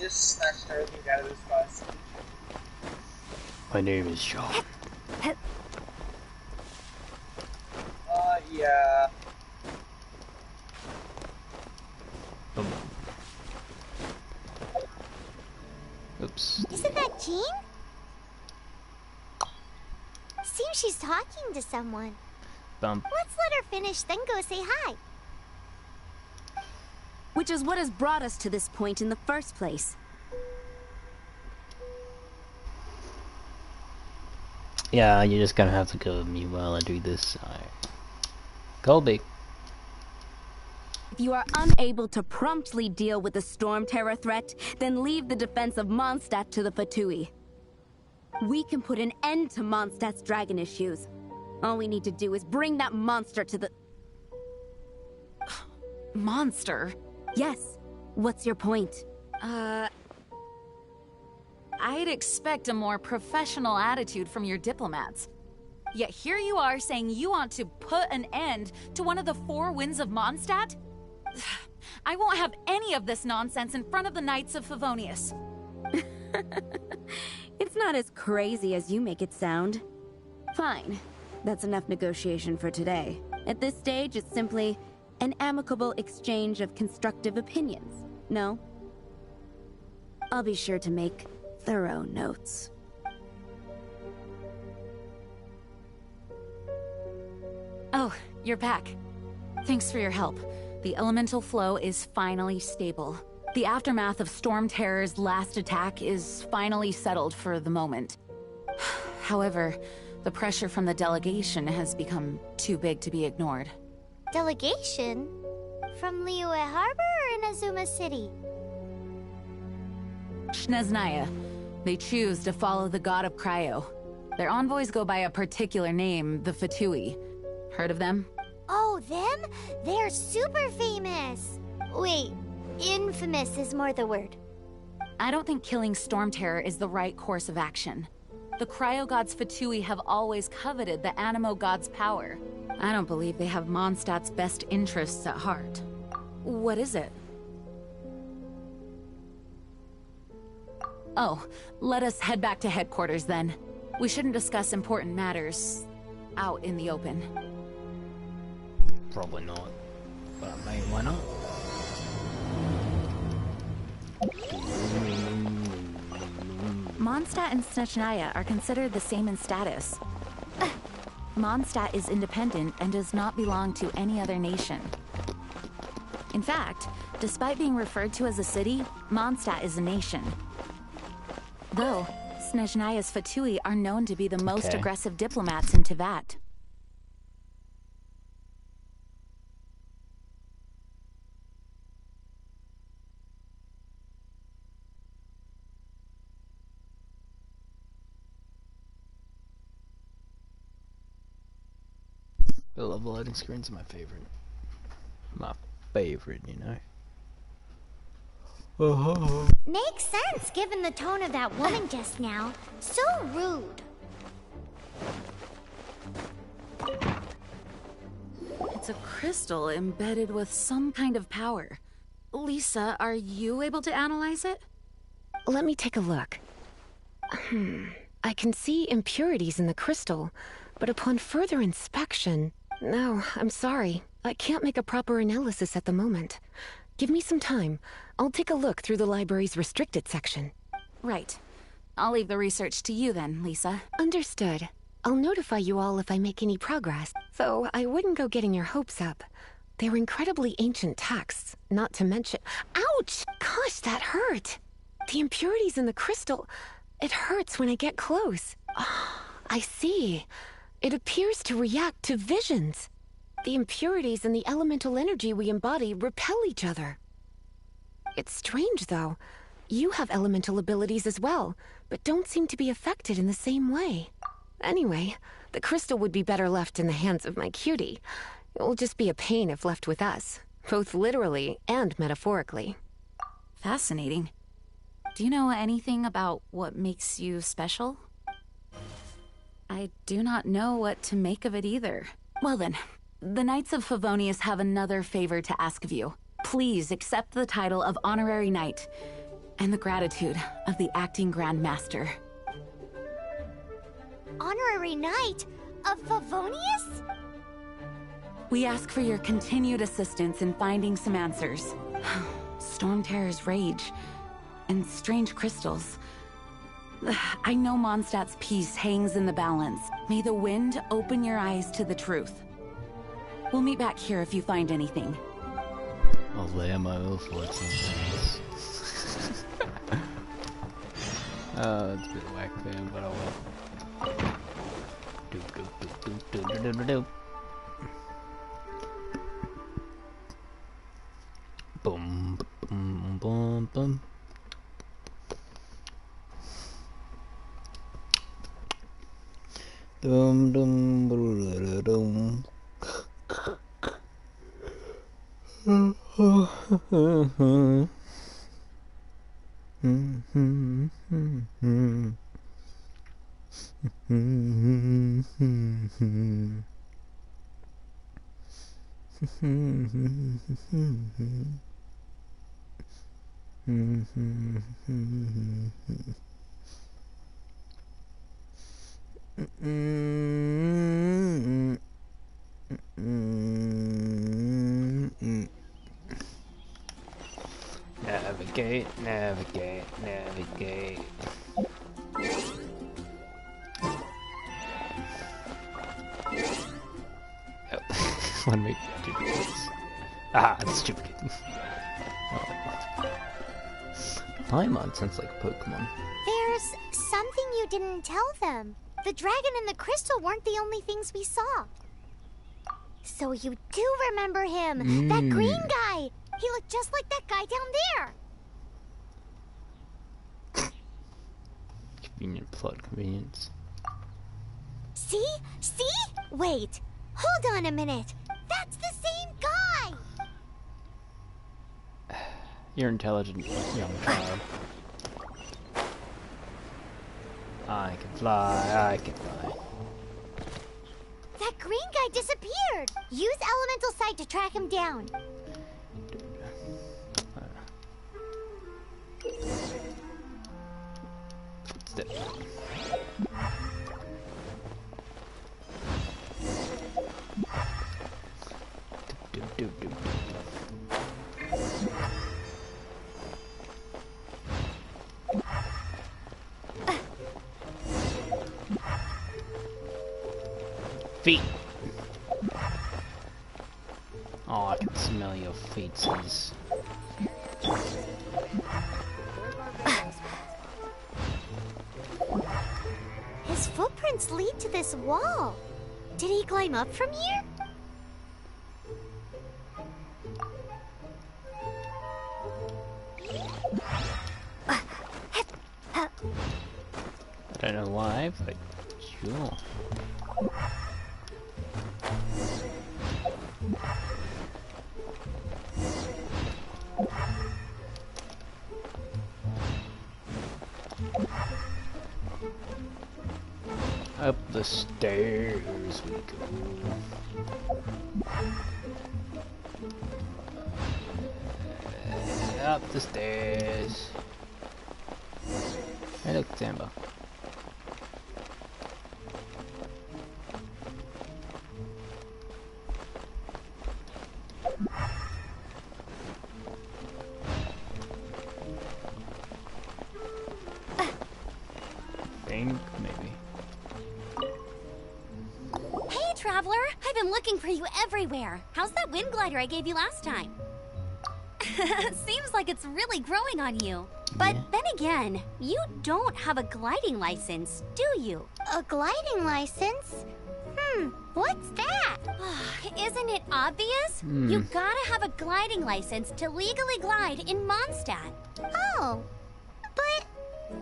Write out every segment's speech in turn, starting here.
just snatched everything out of this class. My name is Sean. Yeah. Oops. Isn't that Jean? Seems she's talking to someone. Bump. Let's let her finish, then go say hi. Which is what has brought us to this point in the first place. Yeah, you're just gonna have to go with me while I do this. Colby. If you are unable to promptly deal with the Storm Terror threat, then leave the defense of Mondstadt to the Fatui. We can put an end to Mondstadt's dragon issues. All we need to do is bring that monster to the... Monster? Yes. What's your point? I'd expect a more professional attitude from your diplomats. Yet here you are saying you want to put an end to one of the four winds of Mondstadt? I won't have any of this nonsense in front of the Knights of Favonius. It's not as crazy as you make it sound. Fine. That's enough negotiation for today. At this stage, it's simply an amicable exchange of constructive opinions. No? I'll be sure to make thorough notes. Oh, you're back. Thanks for your help. The elemental flow is finally stable. The aftermath of Storm Terror's last attack is finally settled for the moment. However, the pressure from the delegation has become too big to be ignored. Delegation? From Liyue Harbor or Inazuma City? Snezhnaya. They choose to follow the god of Cryo. Their envoys go by a particular name, the Fatui. Heard of them? Oh, them? They're super famous! Wait, infamous is more the word. I don't think killing Storm Terror is the right course of action. The Cryo God's Fatui have always coveted the Animo God's power. I don't believe they have Mondstadt's best interests at heart. What is it? Oh, let us head back to headquarters then. We shouldn't discuss important matters out in the open. Probably not. But I mean, why not? Mondstadt and Snezhnaya are considered the same in status. Mondstadt is independent and does not belong to any other nation. In fact, despite being referred to as a city, Mondstadt is a nation. Though, Snezhnaya's Fatui are known to be the most aggressive diplomats in Teyvat. The level loading screens are my favorite. My favorite, you know. Makes sense given the tone of that woman just now. So rude. It's a crystal embedded with some kind of power. Lisa, are you able to analyze it? Let me take a look. I can see impurities in the crystal, but upon further inspection... No, I'm sorry. I can't make a proper analysis at the moment. Give me some time. I'll take a look through the library's restricted section. Right. I'll leave the research to you then, Lisa. Understood. I'll notify you all if I make any progress, though I wouldn't go getting your hopes up. They're incredibly ancient texts, not to mention... Ouch! Gosh, that hurt! The impurities in the crystal... It hurts when I get close. Oh, I see. It appears to react to visions. The impurities and the elemental energy we embody repel each other. It's strange, though. You have elemental abilities as well, but don't seem to be affected in the same way. Anyway, the crystal would be better left in the hands of my cutie. It will just be a pain if left with us, both literally and metaphorically. Fascinating. Do you know anything about what makes you special? I do not know what to make of it either. Well then, the Knights of Favonius have another favor to ask of you. Please accept the title of Honorary Knight. and the gratitude of the acting Grandmaster. Honorary Knight of Favonius? We ask for your continued assistance in finding some answers. Storm Terror's rage, and strange crystals. I know Mondstadt's peace hangs in the balance. May the wind open your eyes to the truth. We'll meet back here if you find anything. I'll lay my wolf for sometimes. It's a bit whack there, but oh well. Do. Boom, boom, boom, boom. Dum dum dum. Navigate, navigate, navigate. Oh, want to make do this. Ah, that's stupid. Oh. Paimon sounds like a Pokemon. There's something you didn't tell them. The dragon and the crystal weren't the only things we saw. So you do remember him, that green guy. He looked just like that guy down there. Convenient plot convenience. See? See? Wait. Hold on a minute. That's the same guy. You're intelligent, young child. I can fly, I can fly. That green guy disappeared. Use elemental sight to track him down. Footstep. Do. Feet. Oh, I can smell your feetsies. His footprints lead to this wall. Did he climb up from here? I don't know why, but sure. Up the stairs we go. Up the stairs. Hey look, Samba. Think maybe. Hey, Traveler! I've been looking for you everywhere. How's that wind glider I gave you last time? Seems like it's really growing on you. But then again, you don't have a gliding license, do you? A gliding license? What's that? Isn't it obvious? You gotta have a gliding license to legally glide in Mondstadt. Oh, but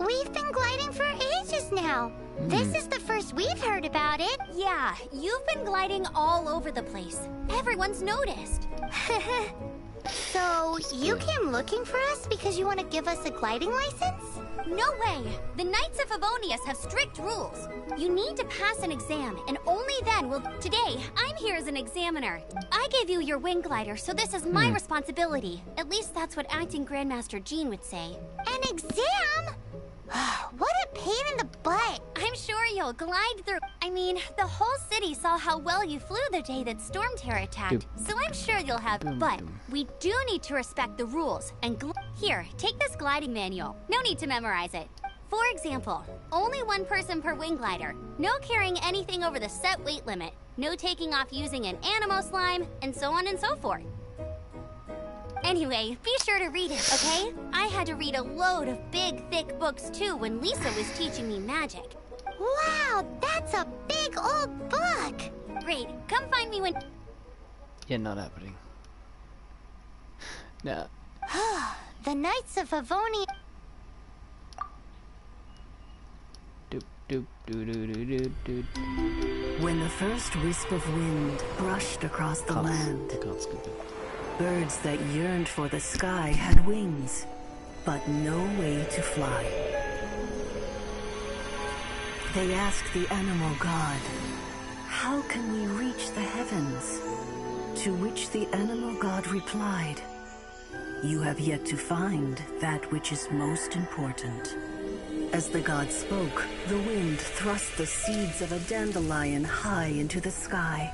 we've been gliding for ages now. This is the first we've heard about it. Yeah, you've been gliding all over the place. Everyone's noticed. So, So, you came looking for us because you want to give us a gliding license? No way! The Knights of Favonius have strict rules. You need to pass an exam, and only then will... Today, I'm here as an examiner. I gave you your wing glider, so this is my responsibility. At least that's what Acting Grandmaster Jean would say. An exam? What a pain in the butt. I'm sure you'll glide through. I mean, the whole city saw how well you flew the day that Storm Terror attacked, so I'm sure you'll have... But we do need to respect the rules, and here, take this gliding manual. No need to memorize it. For example, only one person per wing glider. No carrying anything over the set weight limit. No taking off using an animo slime, and so on and so forth. Anyway, be sure to read it, okay? I had to read a load of big, thick books too when Lisa was teaching me magic. Wow, that's a big old book! Great, come find me when... Yeah, not happening. No. The Knights of Favonius... When the first wisp of wind brushed across the land, birds that yearned for the sky had wings, but no way to fly. They asked the animal god, "How can we reach the heavens?" To which the animal god replied, "You have yet to find that which is most important." As the god spoke, the wind thrust the seeds of a dandelion high into the sky.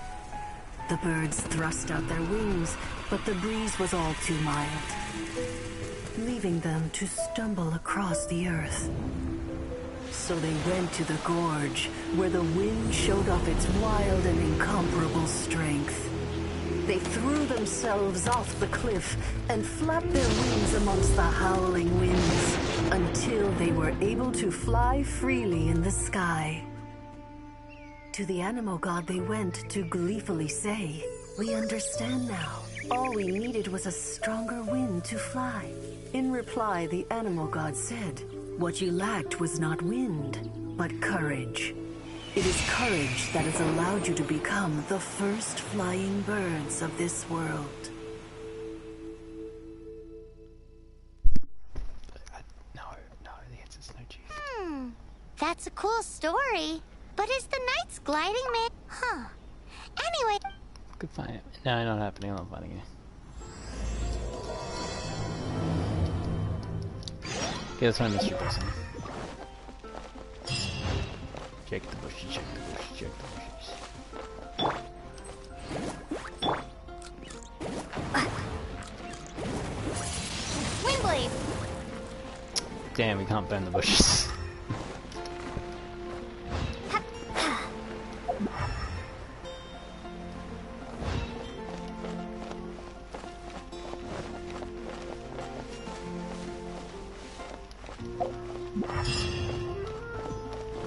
The birds thrust out their wings, but the breeze was all too mild, leaving them to stumble across the earth. So they went to the gorge, where the wind showed off its wild and incomparable strength. They threw themselves off the cliff and flapped their wings amongst the howling winds until they were able to fly freely in the sky. To the animal god they went to gleefully say, "We understand now. All we needed was a stronger wind to fly." In reply, the animal god said, "What you lacked was not wind, but courage. It is courage that has allowed you to become the first flying birds of this world." No, the answer's no G. That's a cool story. But is the Knights gliding man? Huh. Anyway... Could find it. No, not happening. I'm not finding it. Okay, let's find Mr. Wilson. Check the bushes, check the bushes, check the bushes. Wingblade! Damn, we can't bend the bushes.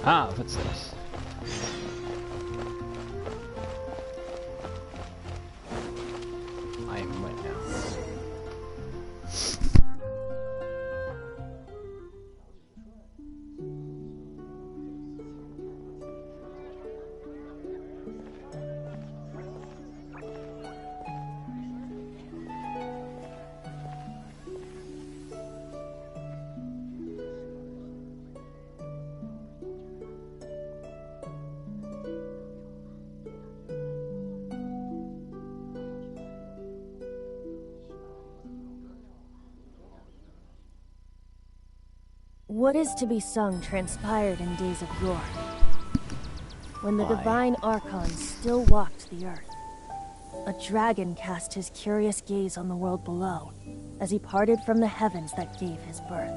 Ah, what's this? I am wet now. What is to be sung transpired in days of yore, when the divine Archon still walked the earth. A dragon cast his curious gaze on the world below, as he parted from the heavens that gave his birth.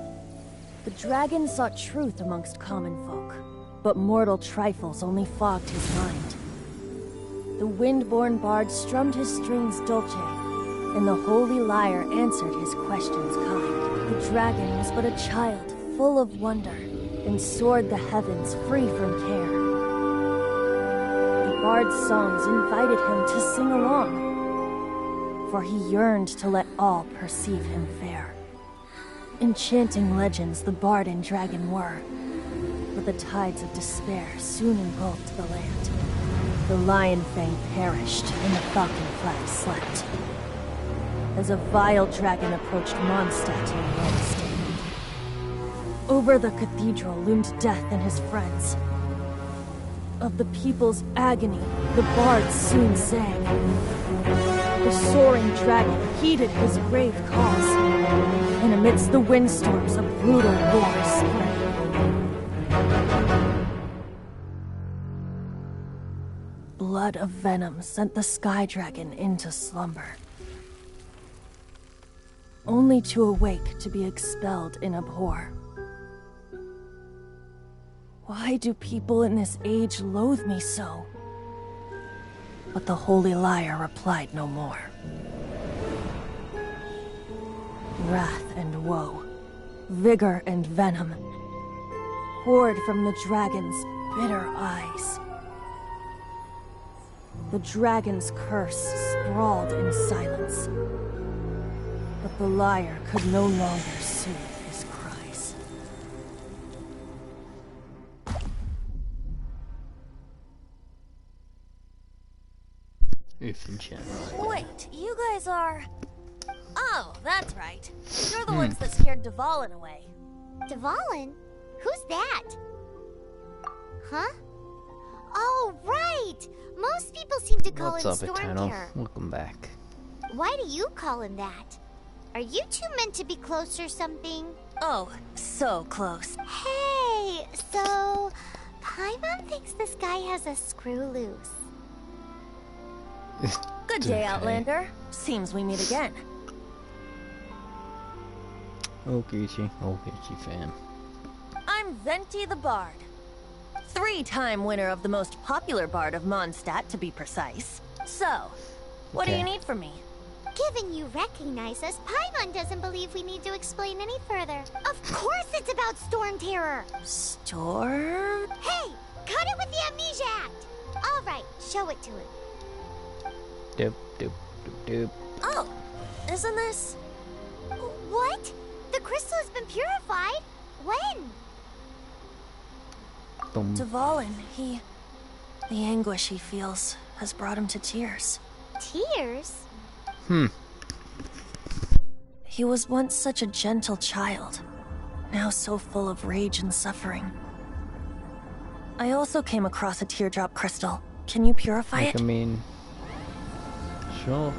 The dragon sought truth amongst common folk, but mortal trifles only fogged his mind. The wind-born bard strummed his strings dolce, and the holy lyre answered his questions kind. The dragon was but a child, full of wonder, and soared the heavens free from care. The bard's songs invited him to sing along, for he yearned to let all perceive him fair. Enchanting legends the bard and dragon were, but the tides of despair soon engulfed the land. The lion fang perished, and the falcon flag slept. as a vile dragon approached Mondstadt in Rome State. Over the cathedral loomed Death and his friends. Of the people's agony, the bards soon sang. The soaring dragon heeded his brave cause, and amidst the windstorms a brutal war spread. Blood of venom sent the sky dragon into slumber, only to awake to be expelled in abhor. Why do people in this age loathe me so? But the holy liar replied no more. Wrath and woe, vigor and venom, poured from the dragon's bitter eyes. The dragon's curse sprawled in silence, but the liar could no longer soothe his cries. Oof in chat. Wait, you guys are... Oh, that's right. You're the ones that scared Dvalin away. Dvalin? Who's that? Huh? Oh, right! Most people seem to call What's him up, Storm Eternal? Terror. Welcome back. Why do you call him that? Are you two meant to be close or something? Oh, so close. Hey, so... Paimon thinks this guy has a screw loose. Good day, Outlander. Seems we meet again. Okichi fam. I'm Venti the Bard. 3-time winner of the most popular bard of Mondstadt, to be precise. So, what do you need from me? Given you recognize us, Paimon doesn't believe we need to explain any further. Of course it's about Storm Terror! Storm? Hey! Cut it with the Amnesia Act! Alright, show it to him. Doop, doop, doop, doop. Oh, isn't this... What? The crystal has been purified? When? Boom. Dvalin, the anguish he feels has brought him to tears. Tears? He was once such a gentle child, now so full of rage and suffering. I also came across a teardrop crystal. Can you purify it? I mean... Sure.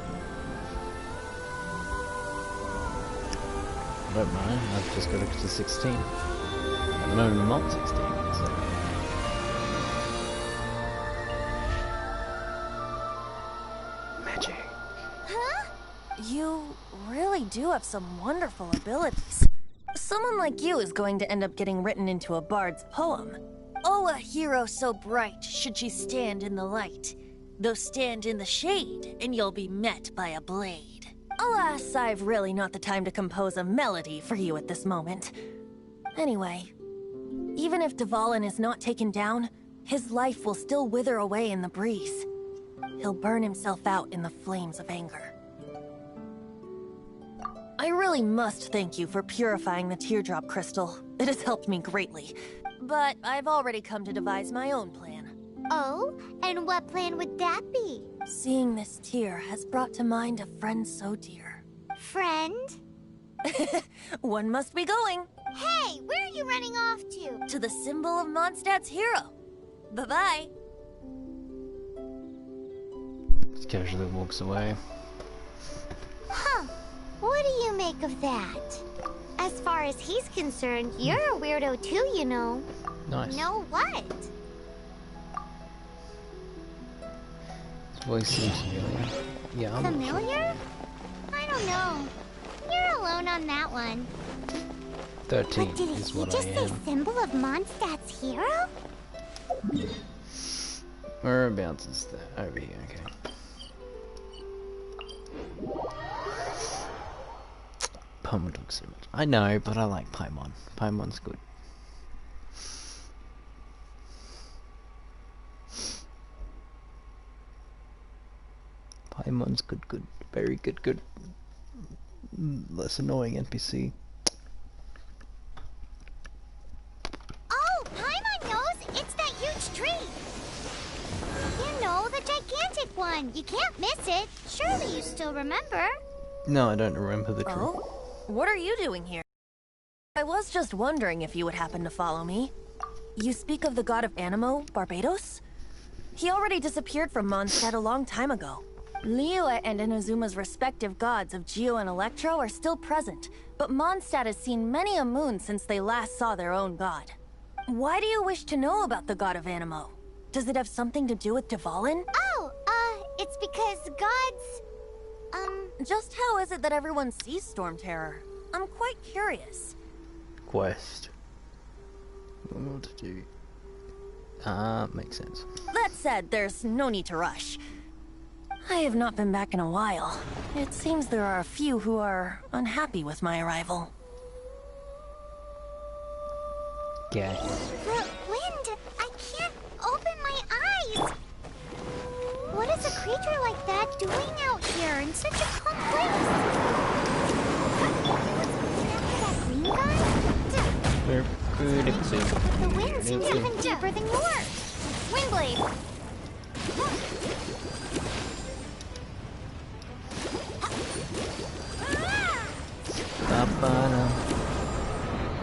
I don't mind, I've just got it to 16. At the moment I'm not 16, so... Magic. Huh? You really do have some wonderful abilities. Someone like you is going to end up getting written into a bard's poem. Oh, a hero so bright should she stand in the light. Though stand in the shade, and you'll be met by a blade. Alas, I've really not the time to compose a melody for you at this moment. Anyway, even if Dvalin is not taken down, his life will still wither away in the breeze. He'll burn himself out in the flames of anger. I really must thank you for purifying the teardrop crystal. It has helped me greatly. But I've already come to devise my own plan. Oh? And what plan would that be? Seeing this tear has brought to mind a friend so dear. Friend? One must be going. Hey, where are you running off to? To the symbol of Mondstadt's hero. Bye-bye. Just casually walks away. Huh. What do you make of that? As far as he's concerned, you're a weirdo too, you know. Nice. Know what? His voice seems familiar. Yeah, I'm not sure. Familiar? I don't know. You're alone on that one. 13 But did is he what just I say am. symbol of Mondstadt's hero? Whereabouts is that? Over here, okay. Paimon looks so much. I know, but I like Paimon. Paimon's good. Paimon's good. Very good. Less annoying NPC. Oh, Paimon knows! It's that huge tree! You know, the gigantic one! You can't miss it! Surely you still remember? No, I don't remember the truth. Oh? What are you doing here? I was just wondering if you would happen to follow me. You speak of the god of Animo, Barbados? He already disappeared from Mondstadt a long time ago. Liyue and Inazuma's respective gods of Geo and Electro are still present, but Mondstadt has seen many a moon since they last saw their own god. Why do you wish to know about the god of Animo? Does it have something to do with Dvalin? Oh, it's because gods... Just how is it that everyone sees Storm Terror? I'm quite curious. Quest. What to do? Makes sense. That said, there's no need to rush. I have not been back in a while. It seems there are a few who are unhappy with my arrival. Okay. The wind! I can't open my eyes! What is a creature like that doing out here in such a calm place? What's after that green guy? The wind seems even deeper than yours. Windblade!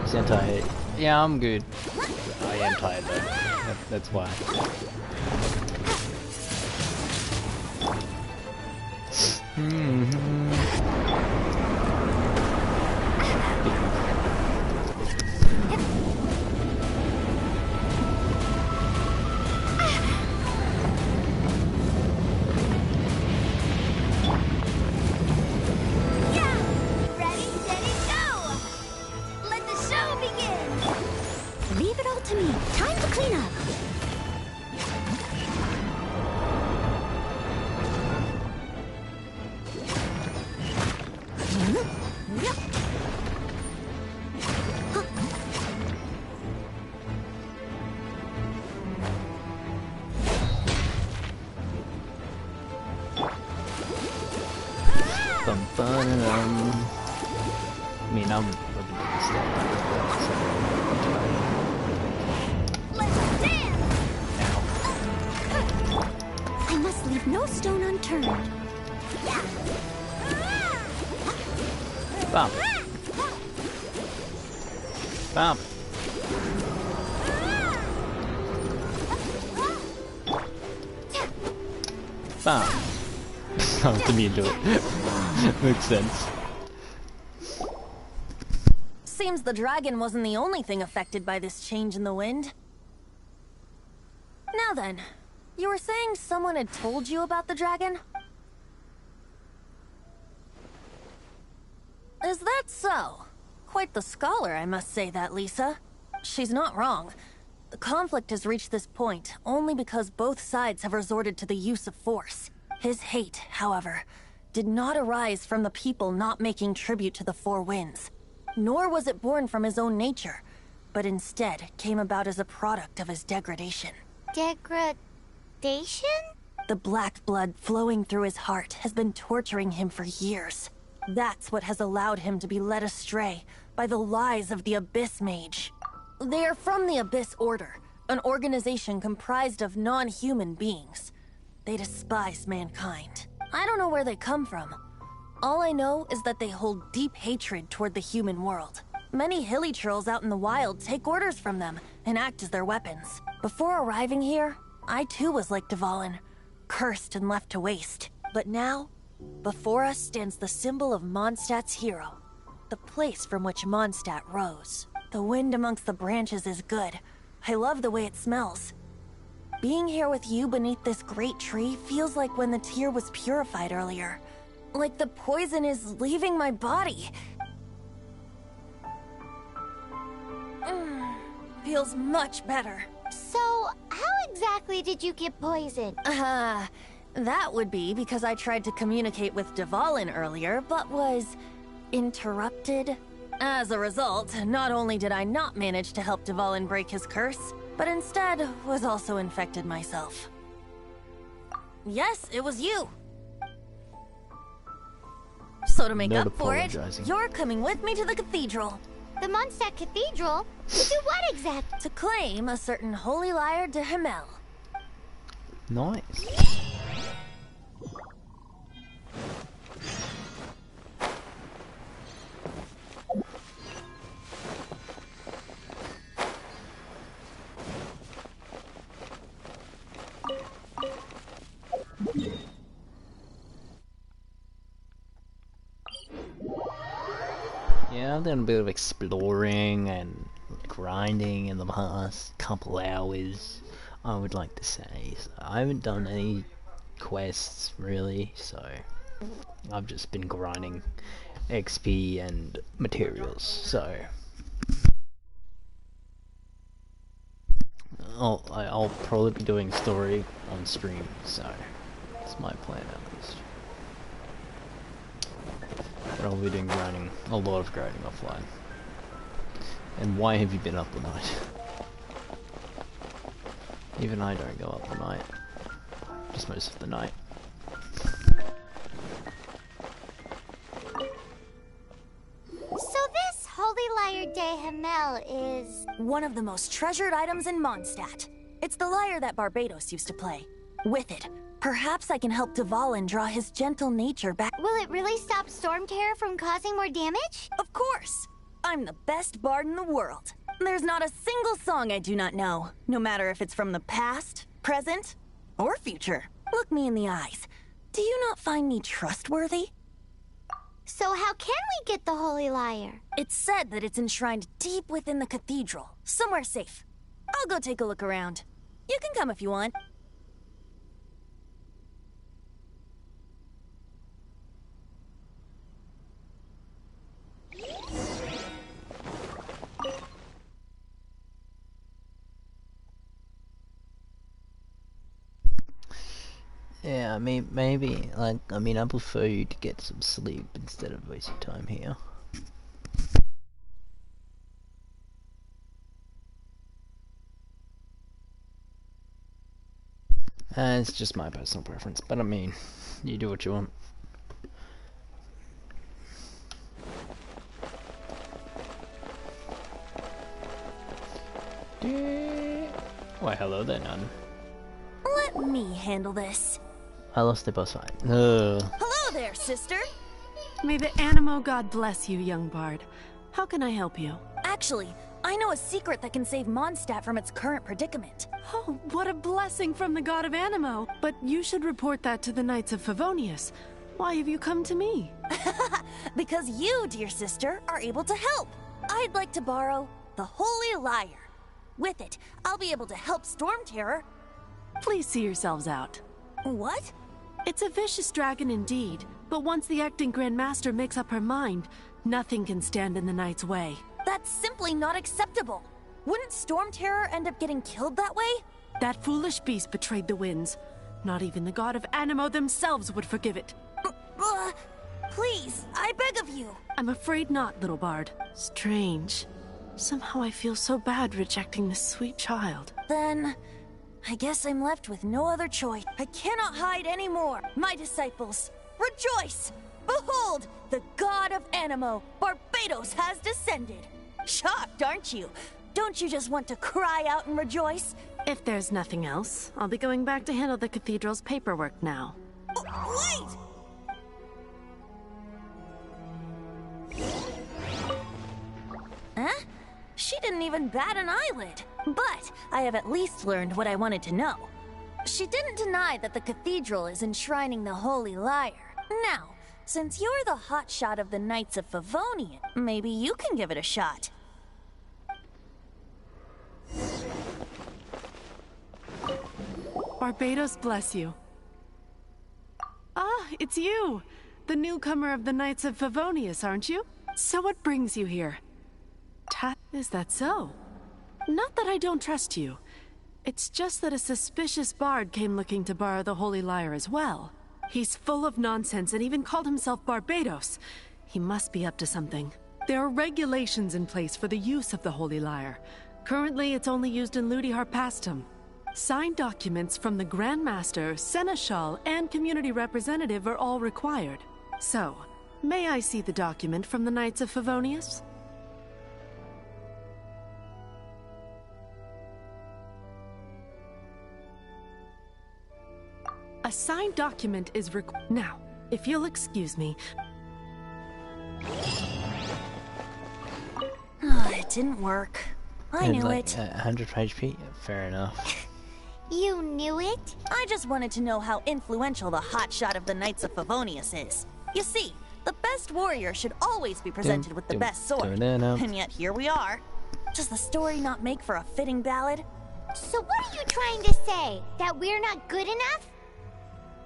Is that tired? Yeah, I'm good. I am tired though. That's why. Leave it all to me. Time to clean up. I mean, I'm looking at this stuff. I must leave no stone unturned. Bam. Bam. Bam. Sounds to me into it. Makes sense. Seems the dragon wasn't the only thing affected by this change in the wind. Now then, you were saying someone had told you about the dragon? Is that so? Quite the scholar, I must say that, Lisa. She's not wrong. The conflict has reached this point only because both sides have resorted to the use of force. His hate, however, did not arise from the people not making tribute to the Four Winds. Nor was it born from his own nature, but instead came about as a product of his degradation. Degradation? The black blood flowing through his heart has been torturing him for years. That's what has allowed him to be led astray by the lies of the Abyss Mage. They are from the Abyss Order, an organization comprised of non-human beings. They despise mankind. I don't know where they come from. All I know is that they hold deep hatred toward the human world. Many hilly trolls out in the wild take orders from them and act as their weapons. Before arriving here, I too was like Dvalin, cursed and left to waste. But now, before us stands the symbol of Mondstadt's hero, the place from which Mondstadt rose. The wind amongst the branches is good. I love the way it smells. Being here with you beneath this great tree feels like when the tear was purified earlier. Like the poison is leaving my body. Feels much better. So, how exactly did you get poisoned? That would be because I tried to communicate with Dvalin earlier, but was interrupted. As a result, not only did I not manage to help Dvalin break his curse, but instead was also infected myself. Yes, it was you. So to make Not up for it, apologizing. you're coming with me to the cathedral. The Mondstadt Cathedral? To do what exactly? To claim a certain holy lyre de Himmel. Nice. Yeah, I've done a bit of exploring and grinding in the past couple hours, I would like to say. So I haven't done any quests really, so I've just been grinding XP and materials, so I'll probably be doing story on stream, so that's my plan at least. But I'll be doing grinding, a lot of grinding offline. And why have you been up all night? Even I don't go up all night, just most of the night. So this Holy Lyre de Hamel is... one of the most treasured items in Mondstadt. It's the lyre that Barbados used to play. With it, perhaps I can help Dvalin draw his gentle nature back. Will it really stop Storm Terror from causing more damage? Of course! I'm the best bard in the world. There's not a single song I do not know, no matter if it's from the past, present, or future. Look me in the eyes. Do you not find me trustworthy? So how can we get the Holy Lyre? It's said that it's enshrined deep within the cathedral, somewhere safe. I'll go take a look around. You can come if you want. Yeah, I mean, maybe, like, I prefer you to get some sleep instead of wasting time here. It's just my personal preference, but I mean, you do what you want. Why, hello there, none. Let me handle this. I lost the boss fight. Hello there, sister! May the Animo God bless you, young bard. How can I help you? Actually, I know a secret that can save Mondstadt from its current predicament. Oh, what a blessing from the God of Animo! But you should report that to the Knights of Favonius. Why have you come to me? Because you, dear sister, are able to help. I'd like to borrow the Holy Lyre. With it, I'll be able to help Storm Terror. Please see yourselves out. What? It's a vicious dragon indeed, but once the acting Grand Master makes up her mind, nothing can stand in the Knight's way. That's simply not acceptable. Wouldn't Storm Terror end up getting killed that way? That foolish beast betrayed the winds. Not even the God of Animo themselves would forgive it. Please, I beg of you. I'm afraid not, little bard. Strange. Somehow I feel so bad rejecting this sweet child. Then, I guess I'm left with no other choice. I cannot hide anymore. My disciples, rejoice! Behold, the God of Animo, Barbados, has descended. Shocked, aren't you? Don't you just want to cry out and rejoice? If there's nothing else, I'll be going back to handle the cathedral's paperwork now. Wait! Huh? She didn't even bat an eyelid. But I have at least learned what I wanted to know. She didn't deny that the cathedral is enshrining the Holy Lyre. Now, since you're the hotshot of the Knights of Favonius, maybe you can give it a shot. Barbados bless you. Ah, it's you! The newcomer of the Knights of Favonius, aren't you? So what brings you here? Is that so? Not that I don't trust you. It's just that a suspicious bard came looking to borrow the Holy Lyre as well. He's full of nonsense and even called himself Barbados. He must be up to something. There are regulations in place for the use of the Holy Lyre. Currently, it's only used in Ludi Harpastum. Signed documents from the Grand Master, Seneschal, and Community Representative are all required. So, may I see the document from the Knights of Favonius? A signed document is required. Now, if you'll excuse me. It didn't work. I knew like, it. 100 HP? Fair enough. You knew it? I just wanted to know how influential the hotshot of the Knights of Favonius is. You see, The best warrior should always be presented with the best sword. And yet here we are. Does the story not make for a fitting ballad? So what are you trying to say? That we're not good enough?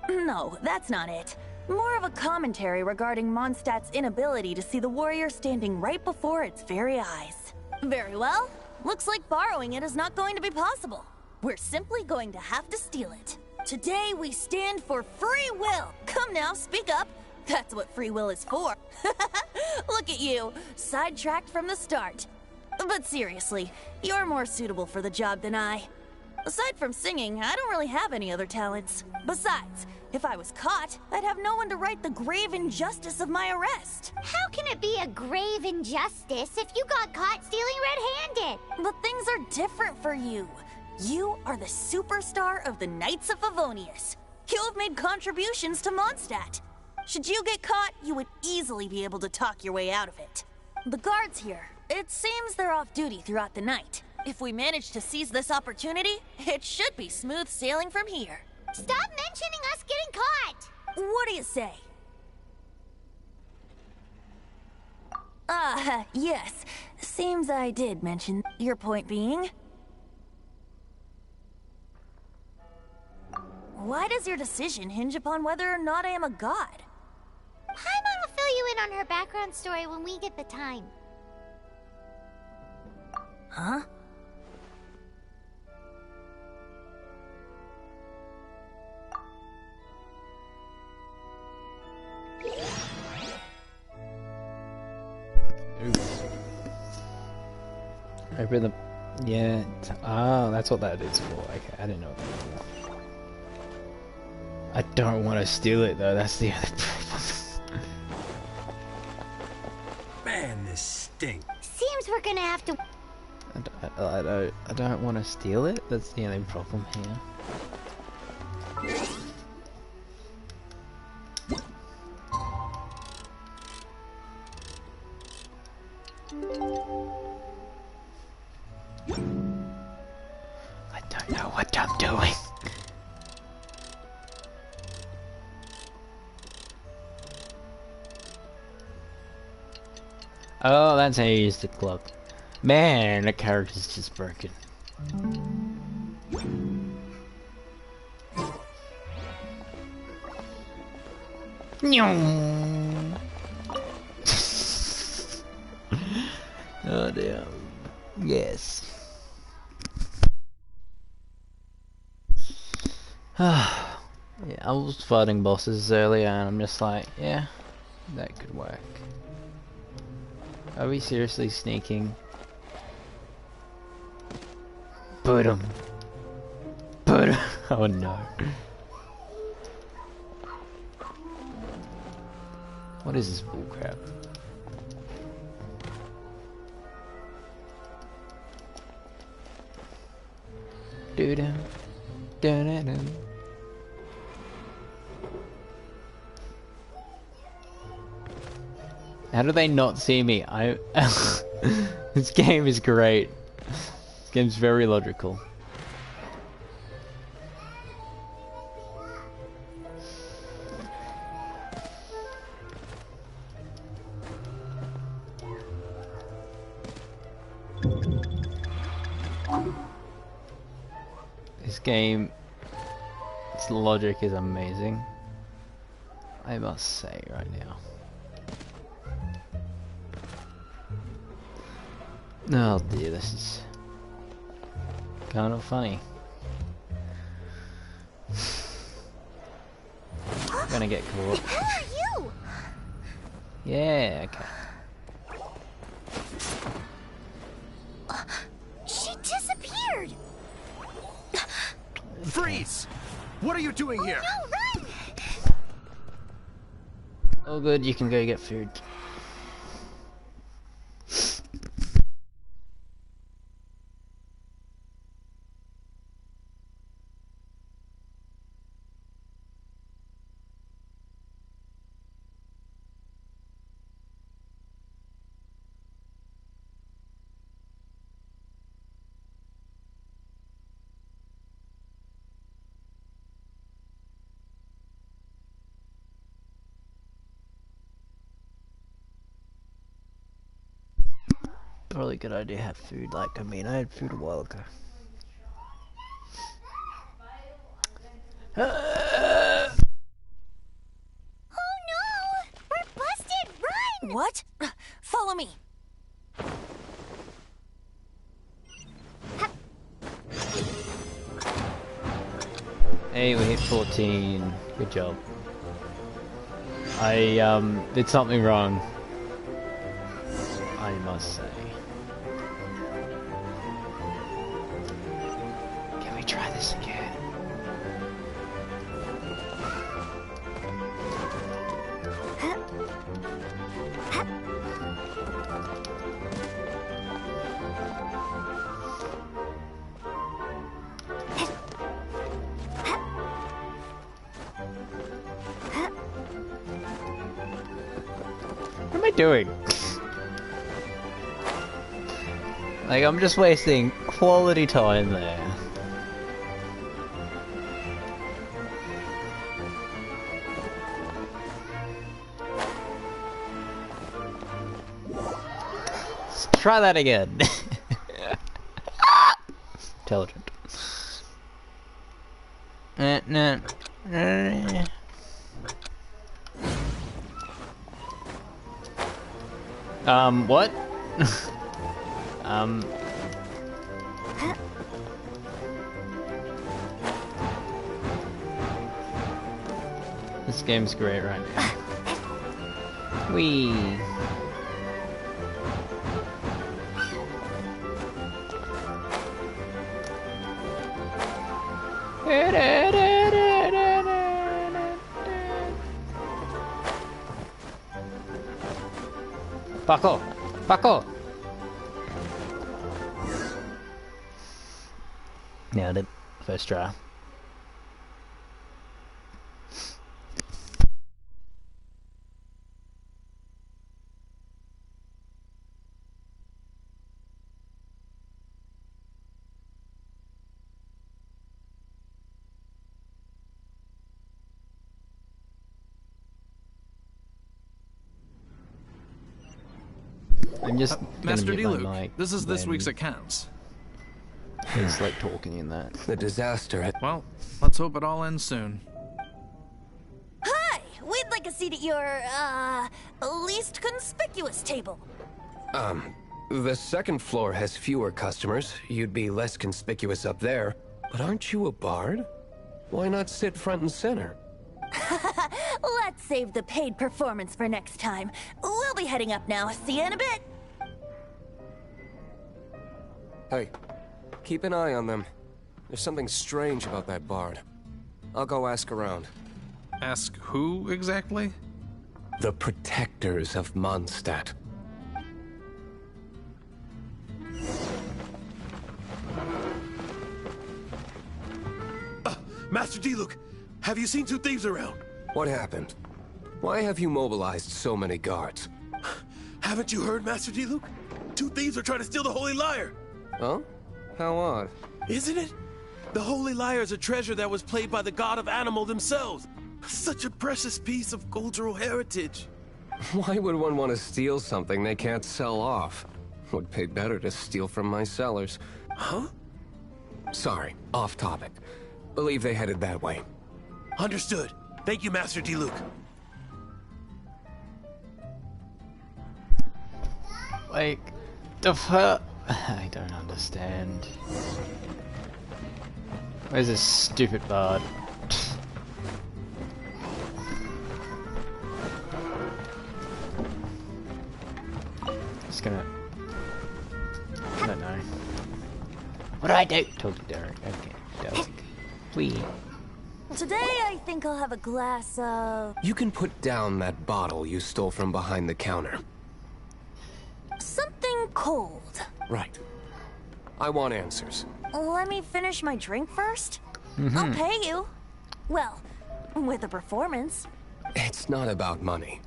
No, that's not it. More of a commentary regarding Mondstadt's inability to see the warrior standing right before its very eyes. Very well. Looks like borrowing it is not going to be possible. We're simply going to have to steal it. Today we stand for free will. Come now, speak up. That's what free will is for. Look at you, sidetracked from the start. But seriously, you're more suitable for the job than I. Aside from singing, I don't really have any other talents. Besides, if I was caught, I'd have no one to right the grave injustice of my arrest. How can it be a grave injustice if you got caught stealing red-handed? But things are different for you. You are the superstar of the Knights of Favonius. You have made contributions to Mondstadt. Should you get caught, you would easily be able to talk your way out of it. The guards here, it seems they're off duty throughout the night. If we manage to seize this opportunity, it should be smooth sailing from here. Stop mentioning us getting caught! What do you say? Yes. Seems I did mention. Your point being? Why does your decision hinge upon whether or not I am a god? Paimon will fill you in on her background story when we get the time. Huh? Oops. Open the... Yeah. That's what that is for. Okay, I didn't know what that was for. I don't want to steal it though, that's the other problem. Man, this stinks. Seems we're gonna have to... I don't want to steal it, that's the only problem here. I don't know what I'm doing. Oh, that's how you use the clock. Man, the character's just broken. Oh damn. Yes. Yeah, I was fighting bosses earlier and I'm just like, yeah, that could work. Are we seriously sneaking? Put him. Put him. Oh no. What is this bullcrap? Doo-dum. Dun-dun-dun. How do they not see me? This game is great. This game's very logical. This game, its logic is amazing, I must say right now. Oh dear, this is kind of funny. I'm gonna get caught. Who are you? Yeah, okay. She disappeared! Freeze! What are you doing here? No, run! Oh good, you can go get food. Probably a good idea to have food. Like, I mean, I had food a while ago. Oh no! We're busted! Run! What? Follow me. Hey, we hit 14. Good job. I did something wrong, I must say. Can we try this again? What am I doing? Like, I'm just wasting quality time there. Let's try that again. Intelligent. What? This game's great right now. Whee! Paco! Paco! Nailed it. First try. I'm just Master mute my D-Luke, mic this is this when week's accounts. He's like talking in that. The disaster had... Well, let's hope it all ends soon. Hi! We'd like a seat at your, least conspicuous table. The second floor has fewer customers. You'd be less conspicuous up there. But aren't you a bard? Why not sit front and center? Let's save the paid performance for next time. We'll be heading up now. See you in a bit. Hey, keep an eye on them. There's something strange about that bard. I'll go ask around. Ask who exactly? The protectors of Mondstadt. Master D-Luke, have you seen two thieves around? What happened? Why have you mobilized so many guards? Haven't you heard, Master D-Luke? Two thieves are trying to steal the Holy Lyre. Huh? How odd. Isn't it? The Holy Lyre is a treasure that was played by the god of animal themselves. Such a precious piece of cultural heritage. Why would one want to steal something they can't sell off? Would pay better to steal from my sellers. Huh? Sorry, off topic. Believe they headed that way. Understood. Thank you, Master D-Luke. Like, the fuck? I don't understand. Where's this stupid bard? Just gonna... I don't know. What do I do? Talk to Derek. Okay, Derek. Please. Today, I think I'll have a glass of... You can put down that bottle you stole from behind the counter. something cold. Right. I want answers. Let me finish my drink first. I'll pay you. Well, with a performance. It's not about money.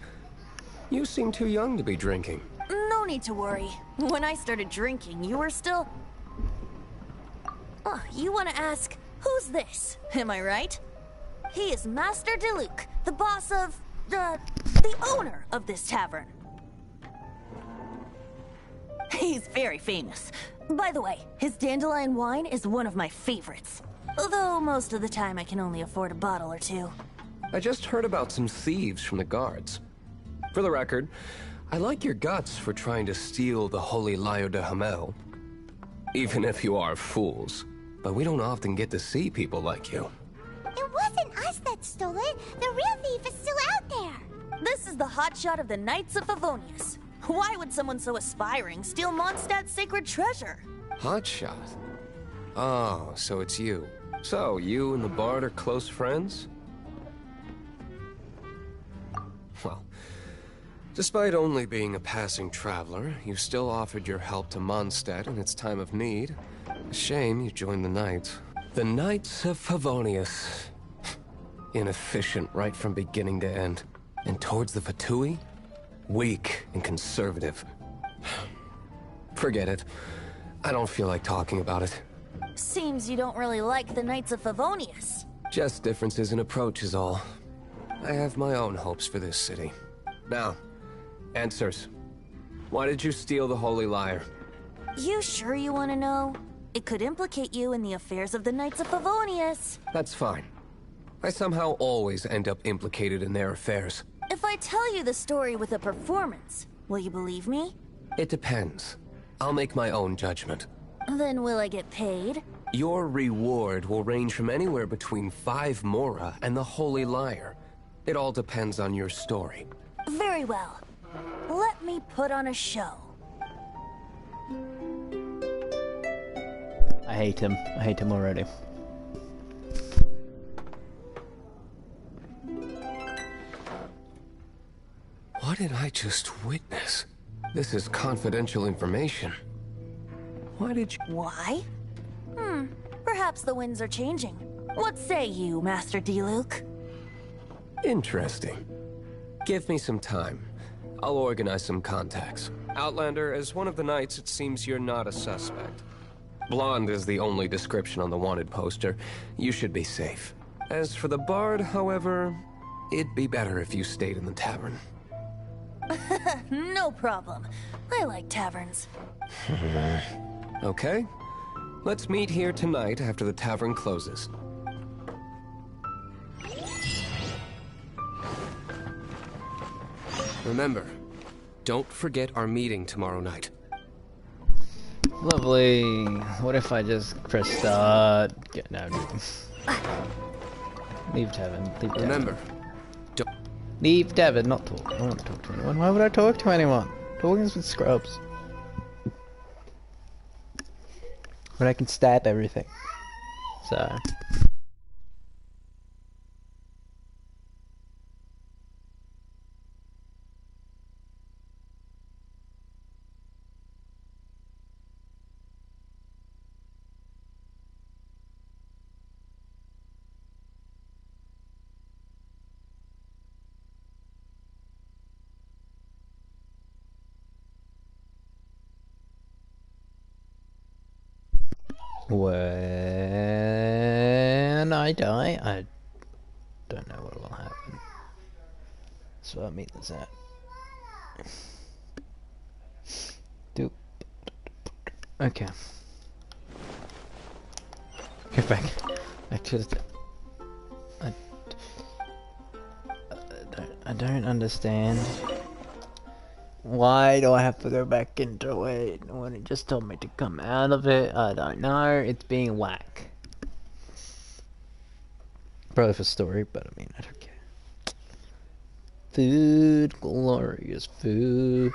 You seem too young to be drinking. No need to worry. When I started drinking, you were still... Oh, you want to ask, who's this? Am I right? He is Master D-Luke, the boss of... the owner of this tavern. He's very famous. By the way, his dandelion wine is one of my favorites. Although most of the time I can only afford a bottle or two. I just heard about some thieves from the guards. For the record, I like your guts for trying to steal the Holy Lyre de Hamel. Even if you are fools. But we don't often get to see people like you. It wasn't us that stole it. The real thief is still out there. This is the hotshot of the Knights of Favonius. Why would someone so aspiring steal Mondstadt's sacred treasure? Hotshot? Oh, so it's you. So, you and the Bard are close friends? Well, despite only being a passing traveler, you still offered your help to Mondstadt in its time of need. A shame you joined the Knights. The Knights of Favonius. Inefficient right from beginning to end. And towards the Fatui? Weak and conservative. Forget it. I don't feel like talking about it. Seems you don't really like the Knights of Favonius. Just differences in approach is all. I have my own hopes for this city. Now, answers. Why did you steal the Holy Lyre? You sure you want to know? It could implicate you in the affairs of the Knights of Favonius. That's fine. I somehow always end up implicated in their affairs. If I tell you the story with a performance, will you believe me? It depends. I'll make my own judgment. Then will I get paid? Your reward will range from anywhere between 5 Mora and the Holy Lyre. It all depends on your story. Very well. Let me put on a show. I hate him. I hate him already. What did I just witness? This is confidential information. Why did you... Why? Perhaps the winds are changing. What say you, Master D-Luke? Interesting. Give me some time. I'll organize some contacts. Outlander, as one of the knights, it seems you're not a suspect. Blonde is the only description on the wanted poster. You should be safe. As for the Bard, however, it'd be better if you stayed in the tavern. No problem. I like taverns. Okay. Let's meet here tonight after the tavern closes. Remember, don't forget our meeting tomorrow night. Lovely. What if I just press start? No. Leave Tavern. Leave Tavern. Remember, leave Tavern. Not talk. I don't want to talk to anyone. Why would I talk to anyone? Talking is with scrubs. But I can stab everything. So. When I die, I don't know what will happen. So I'll meet this out. Okay. Get back to the... I don't understand. Why do I have to go back into it when it just told me to come out of it? I don't know. It's being whack. Probably for story, but I mean, I don't care. Food, glorious food.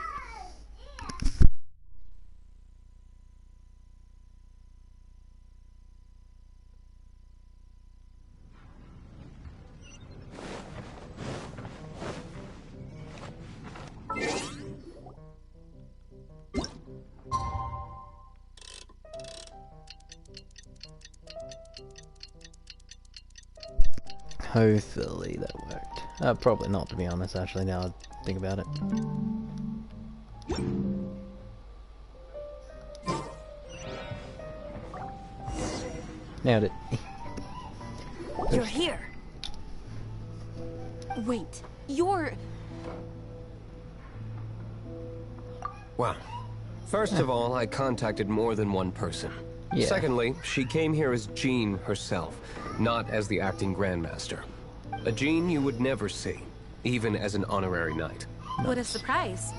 Hopefully that worked. Probably not, to be honest, actually, now I think about it. Nailed it. You're here. Wait, you're... Wow. First of all, I contacted more than one person. Yeah. Secondly, she came here as Jean herself, not as the acting Grandmaster. A Jean you would never see, even as an honorary knight. What a surprise.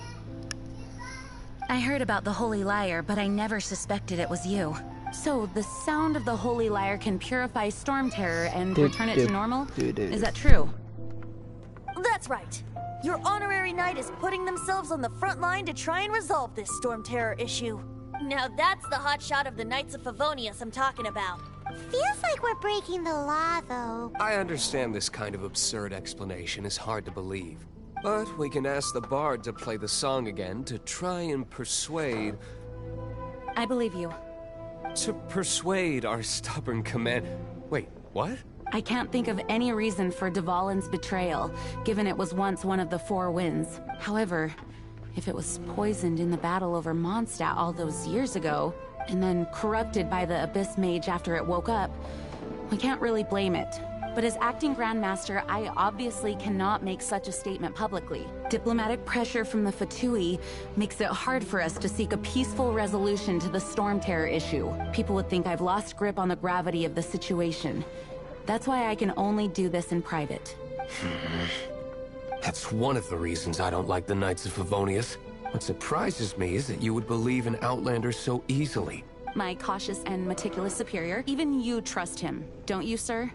I heard about the Holy Lyre, but I never suspected it was you. So, the sound of the Holy Lyre can purify Storm Terror and return it to normal? Is that true? That's right. Your honorary knight is putting themselves on the front line to try and resolve this Storm Terror issue. Now that's the hotshot of the Knights of Favonius I'm talking about. Feels like we're breaking the law, though. I understand this kind of absurd explanation is hard to believe. But we can ask the bard to play the song again to try and persuade... I believe you. To persuade our stubborn command... Wait, what? I can't think of any reason for Dvalin's betrayal, given it was once one of the Four Winds. However, if it was poisoned in the battle over Mondstadt all those years ago, and then corrupted by the Abyss Mage after it woke up, we can't really blame it. But as acting Grandmaster, I obviously cannot make such a statement publicly. Diplomatic pressure from the Fatui makes it hard for us to seek a peaceful resolution to the Storm Terror issue. People would think I've lost grip on the gravity of the situation. That's why I can only do this in private. That's one of the reasons I don't like the Knights of Favonius. What surprises me is that you would believe in Outlander so easily. My cautious and meticulous superior, even you trust him, don't you, sir?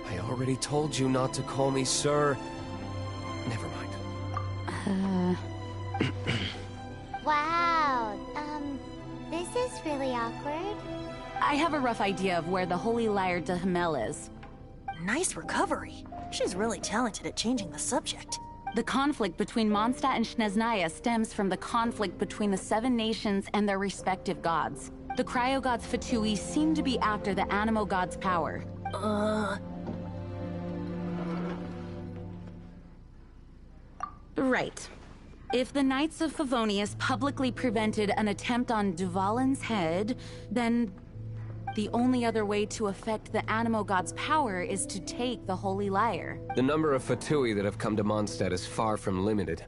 I already told you not to call me sir. Never mind. Wow, this is really awkward. I have a rough idea of where the Holy Lyre de Himmel is. Nice recovery. She's really talented at changing the subject. The conflict between Mondstadt and Snezhnaya stems from the conflict between the Seven Nations and their respective gods. The Cryo-Gods Fatui seem to be after the Animo God's power. Right. If the Knights of Favonius publicly prevented an attempt on Dvalin's head, then the only other way to affect the Animo God's power is to take the Holy Lyre. The number of Fatui that have come to Mondstadt is far from limited.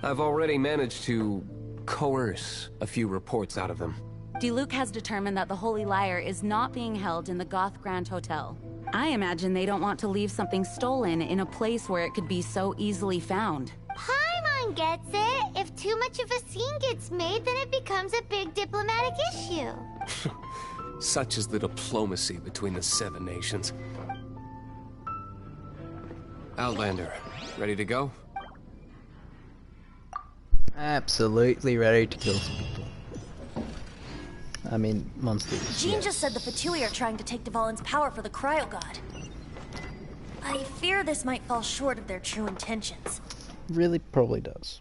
I've already managed to coerce a few reports out of them. Diluc has determined that the Holy Lyre is not being held in the Goth Grand Hotel. I imagine they don't want to leave something stolen in a place where it could be so easily found. Paimon gets it. If too much of a scene gets made, then it becomes a big diplomatic issue. Such is the diplomacy between the Seven Nations. Outlander, ready to go? Absolutely ready to kill some people. I mean, monsters. Jean just said the Fatui are trying to take Dvalin's power for the Cryo God. I fear this might fall short of their true intentions. Really probably does.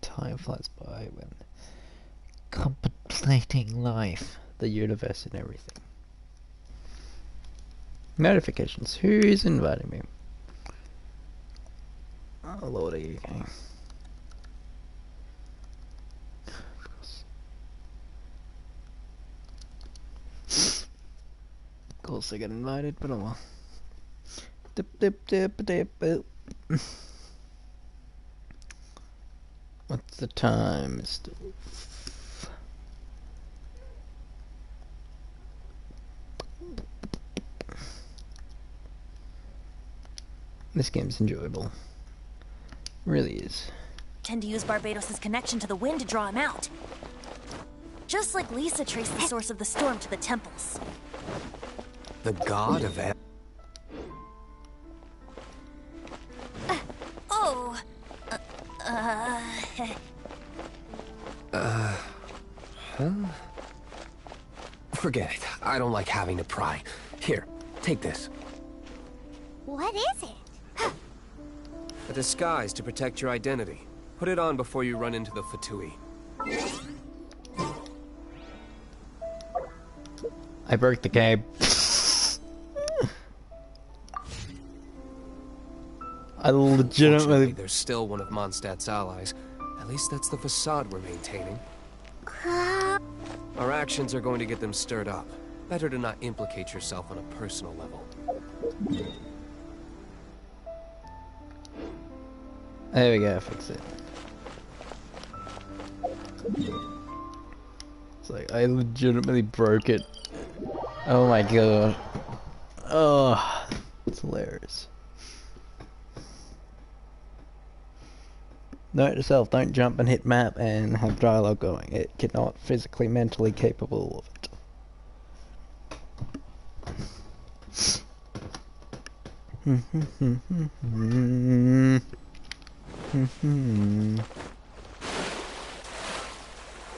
Time flies by when contemplating life, the universe and everything. Notifications. Who's inviting me? Oh lordy, okay. Of course I get invited, but oh well. Dip dip dip dip boop. What's the time, Mr. Wolf? This game's enjoyable. Really is. Tend to use Barbados' connection to the wind to draw him out. Just like Lisa traced the source of the storm to the temples. The god of Huh? Forget it. I don't like having to pry. Here, take this. What is it? A disguise to protect your identity. Put it on before you run into the Fatui. I broke the game. I legitimately... They're still one of Mondstadt's allies. At least that's the facade we're maintaining. Our actions are going to get them stirred up. Better to not implicate yourself on a personal level. There we go, fix it. It's like, I legitimately broke it. Oh my god. Oh, it's hilarious. Note to self, don't jump and hit map and have dialogue going. It cannot physically, mentally capable of it.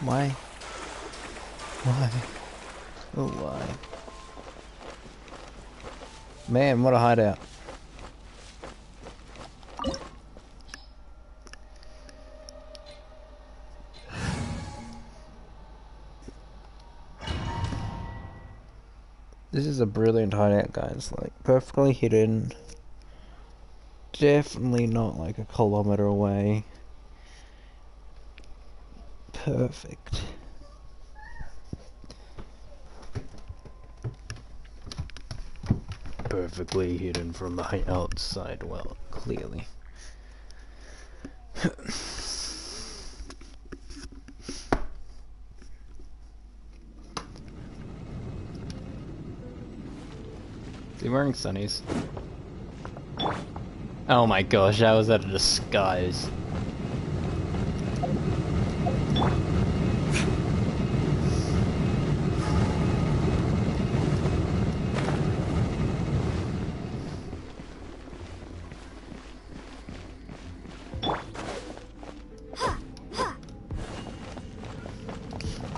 Why? Why? Oh, why? Man, what a hideout. This is a brilliant hideout, guys. Like, perfectly hidden. Definitely not like a kilometer away. Perfect. Perfectly hidden from the outside, well, clearly. Is he wearing sunnies? Oh my gosh, how was that a disguise?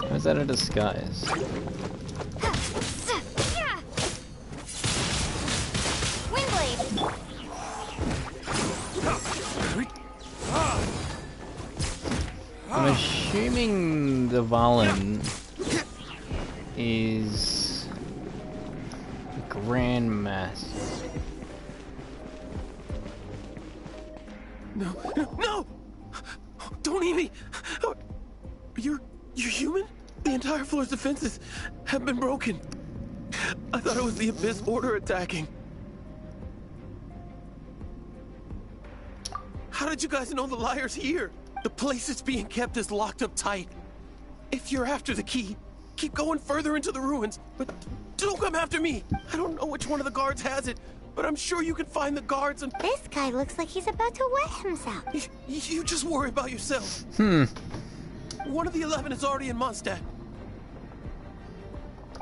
How's that a disguise? I'm assuming the Valen is the Grand Master. No, no! Don't eat me! You're human? The entire floor's defenses have been broken. I thought it was the Abyss Order attacking. How did you guys know the liar's here? The place it's being kept is locked up tight. If you're after the key, keep going further into the ruins, but don't come after me. I don't know which one of the guards has it, but I'm sure you can find the guards and... This guy looks like he's about to wet himself. You just worry about yourself. One of the 11 is already in Mondstadt.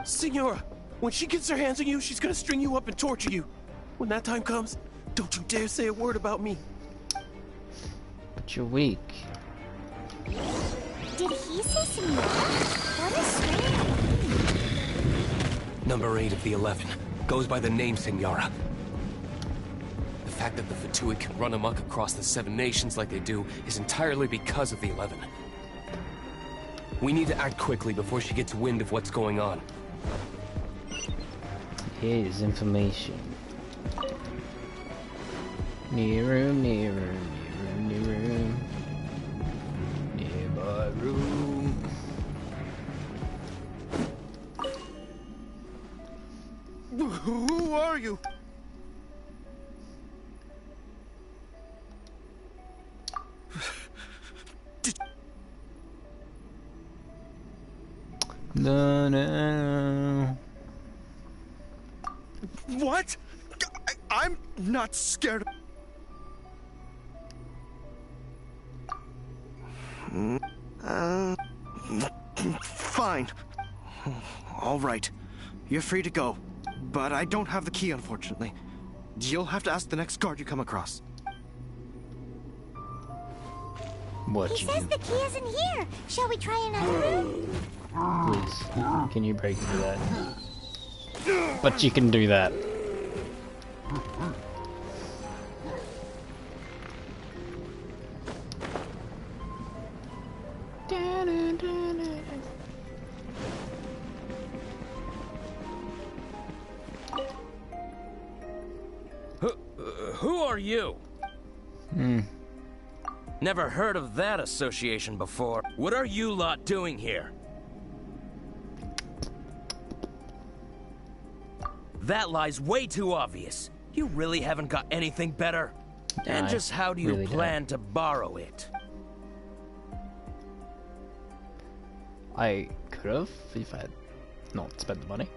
Signora, when she gets her hands on you, she's gonna string you up and torture you. When that time comes, don't you dare say a word about me. But you're weak. Did he say Senora? What is strange? Number 8 of the 11 goes by the name Senora. The fact that the Fatui can run amok across the 7 nations like they do is entirely because of the 11. We need to act quickly before she gets wind of what's going on. Here's information. Nearer, nearer, nearer, nearer. Nearby room. Who are you? No, no. What? I'm not scared. Fine. All right. You're free to go. But I don't have the key, unfortunately. You'll have to ask the next guard you come across. What He says the key isn't here. Shall we try another room? Please, can you break through that? But you can do that. Who are you? Hmm. Never heard of that association before. What are you lot doing here? That lie's way too obvious. You really haven't got anything better. And just how do you really plan to borrow it? I could have if I had not spent the money.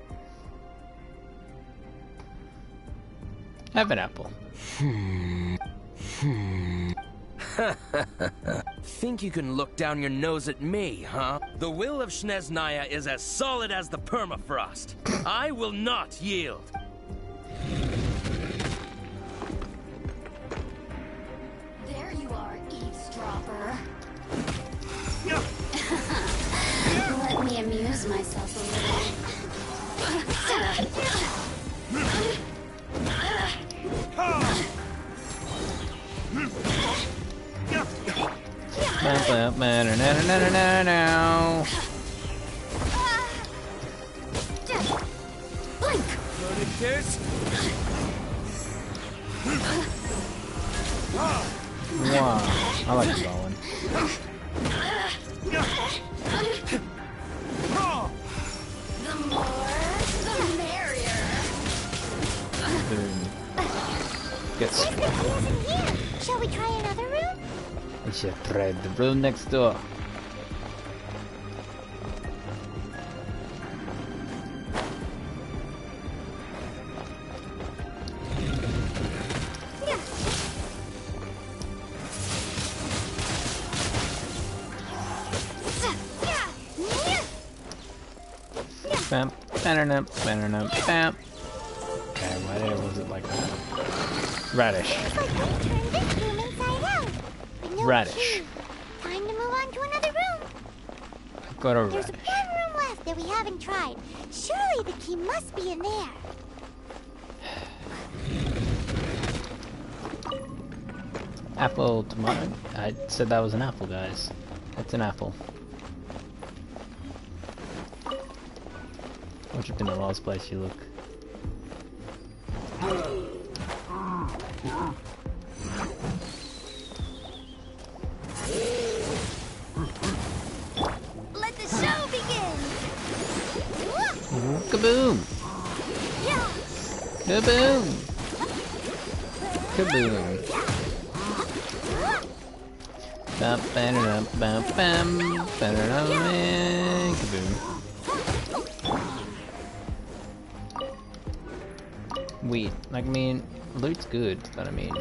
Have an apple. Think you can look down your nose at me, huh? The will of Snezhnaya is as solid as the permafrost. I will not yield. There you are, eavesdropper. Let me amuse myself a Wow, I like the ball one. The more, the merrier. Boom. Get swept. Shall we try another room? We should try the room next door. Bam, bam, bam, bam. Okay, why was it like that? Radish. It's like we turned this room inside out. But no Radish. key. Time to move on to another room. Got a There's radish. one room left that we haven't tried. Surely the key must be in there. Apple, tomato? I said that was an apple, guys. It's an apple. What have been the last place you look? Let the show begin! Kaboom! Kaboom! Kaboom! Bam, bam, bam, bam, bam, kaboom! Weed. Like, I mean, loot's good, but I mean...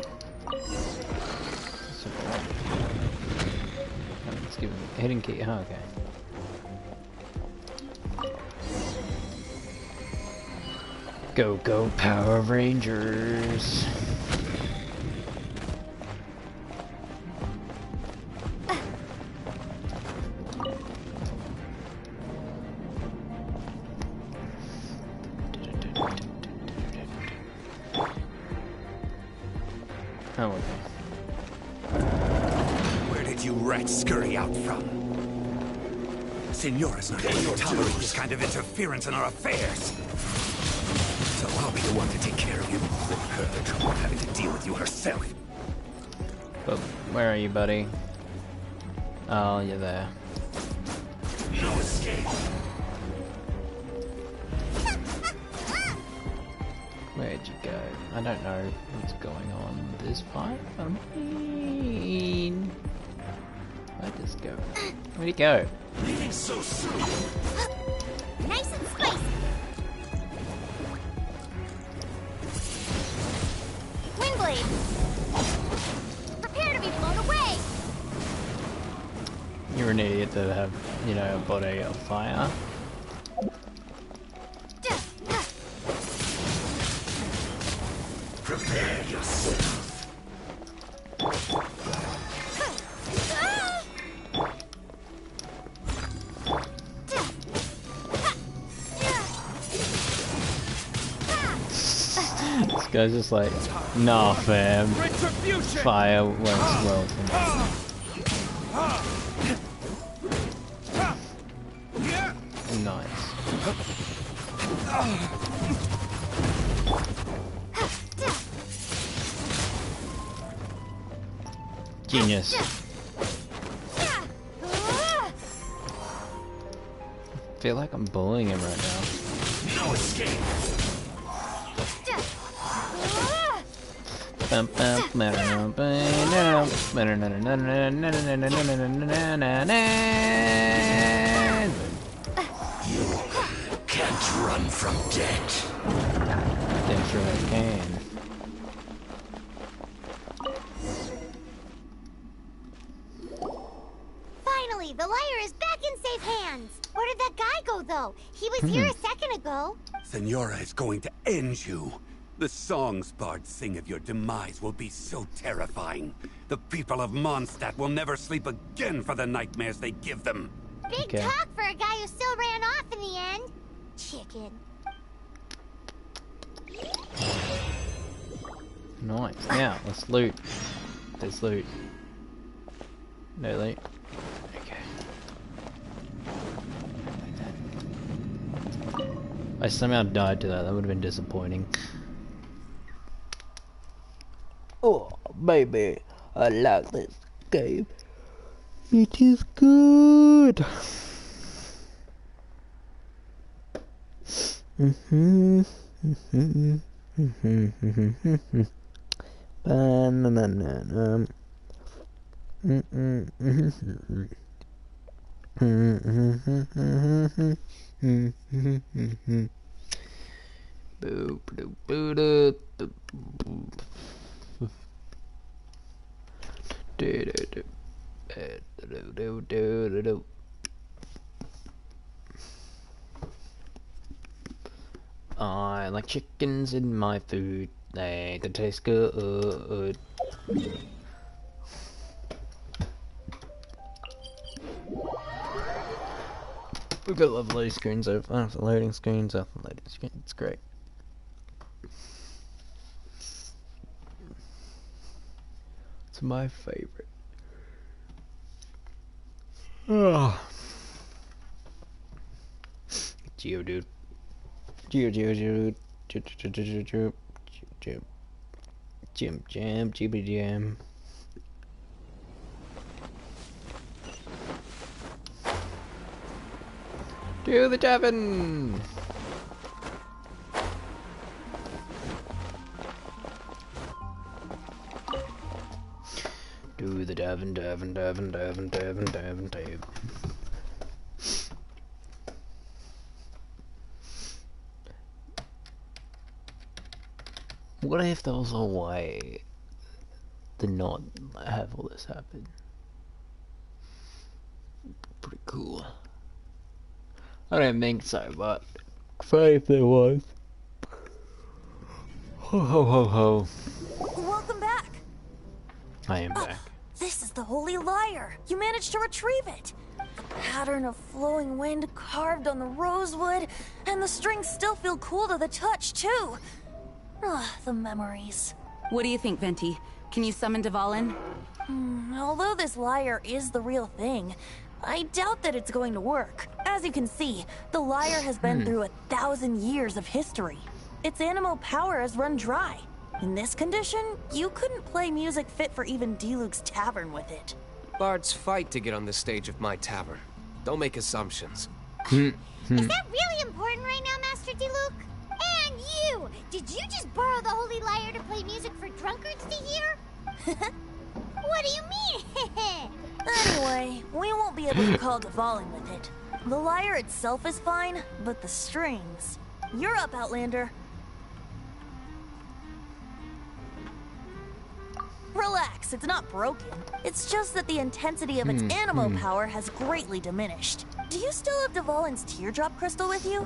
Let's give him a hidden key. Oh, okay. Go, go, Power Rangers! Oh, okay. Where did you rats scurry out from? Signora's not going to tolerate this kind of interference in our affairs. So I'll be the one to take care of you. Her the trouble of having to deal with you herself. But where are you, buddy? Oh, you're there. No escape. Where'd you go? I don't know what's going on with this fight. I mean... Where'd this go? Where'd he go? Leaving so soon. Nice and spicy. Windblade! Prepare to be blown away! You're an idiot to have, you know, a body of fire. Prepare yourself. This guy's just like, nah, fam. Fire works well for me. Nice. Genius. I feel like I'm bullying him right now. No escape. Can't run from death. Damn sure I can. Finally, the lyre is back in safe hands. Where did that guy go, though? He was here a second ago. Senora is going to end you. The songs bards sing of your demise will be so terrifying. The people of Mondstadt will never sleep again for the nightmares they give them. Big talk for a guy who still ran off in the end. Chicken. Nice. Now, let's loot. There's loot. No loot. Okay. I somehow died to that. That would have been disappointing. Oh, baby. I like this game. It is good. Banana. I like chickens in my food. They taste good. We've got lovely screens after loading screens after loading screens. It's great. It's my favorite. Oh. Geodude. Geodude. Jim jam, jibby jam. Do the tavern! Do the tavern. What if there was a way to not have all this happen? Pretty cool. I don't think so, but funny if there was. Ho ho ho ho. Welcome back. I am back. This is the Holy Lyre. You managed to retrieve it. The pattern of flowing wind carved on the rosewood, and the strings still feel cool to the touch, too. The memories. What do you think, Venti? Can you summon Dvalin? Although this lyre is the real thing, I doubt that it's going to work. As you can see, the lyre has been through 1,000 years of history. Its animal power has run dry. In this condition, you couldn't play music fit for even Diluc's tavern with it. Bards fight to get on the stage of my tavern. Don't make assumptions. Is that really important right now, Master Diluc? And you! Did you just borrow the Holy Lyre to play music for drunkards to hear? What do you mean? Anyway, we won't be able to call Dvalin with it. The lyre itself is fine, but the strings... You're up, Outlander. Relax, it's not broken. It's just that the intensity of its animal power has greatly diminished. Do you still have Dvalin's teardrop crystal with you?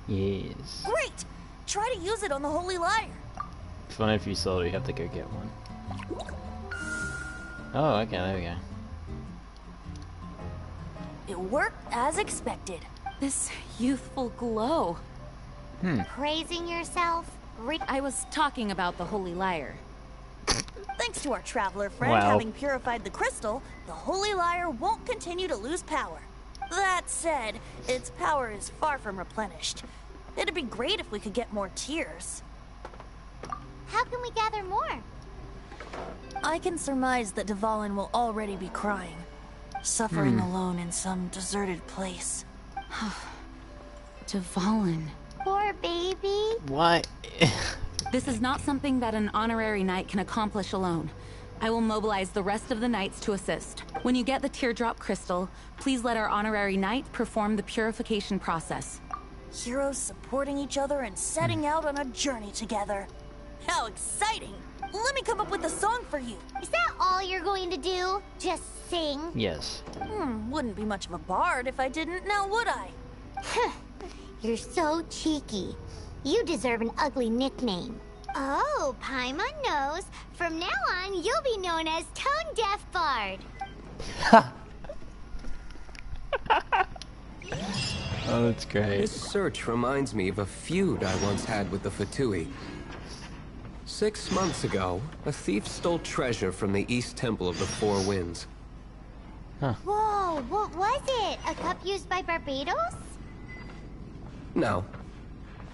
Yes. Great! Try to use it on the Holy Lyre. Funny if you saw it, you have to go get one. Oh, okay, there we go. It worked as expected. This youthful glow. Praising yourself? I was talking about the Holy Lyre. Thanks to our traveler friend having purified the crystal, the Holy Lyre won't continue to lose power. That said, its power is far from replenished. It'd be great if we could get more tears. How can we gather more? I can surmise that Dvalin will already be crying, suffering alone in some deserted place. Dvalin. Poor baby. Why? This is not something that an honorary knight can accomplish alone. I will mobilize the rest of the knights to assist. When you get the teardrop crystal, please let our honorary knight perform the purification process. Heroes supporting each other and setting out on a journey together. How exciting! Let me come up with a song for you. Is that all you're going to do? Just sing? Yes. Wouldn't be much of a bard if I didn't, now would I? You're so cheeky. You deserve an ugly nickname. Oh, Paimon knows. From now on, you'll be known as Tone Deaf Bard. Oh, that's great. This search reminds me of a feud I once had with the Fatui. 6 months ago, a thief stole treasure from the East Temple of the Four Winds. Whoa, what was it? A cup used by Barbados? No.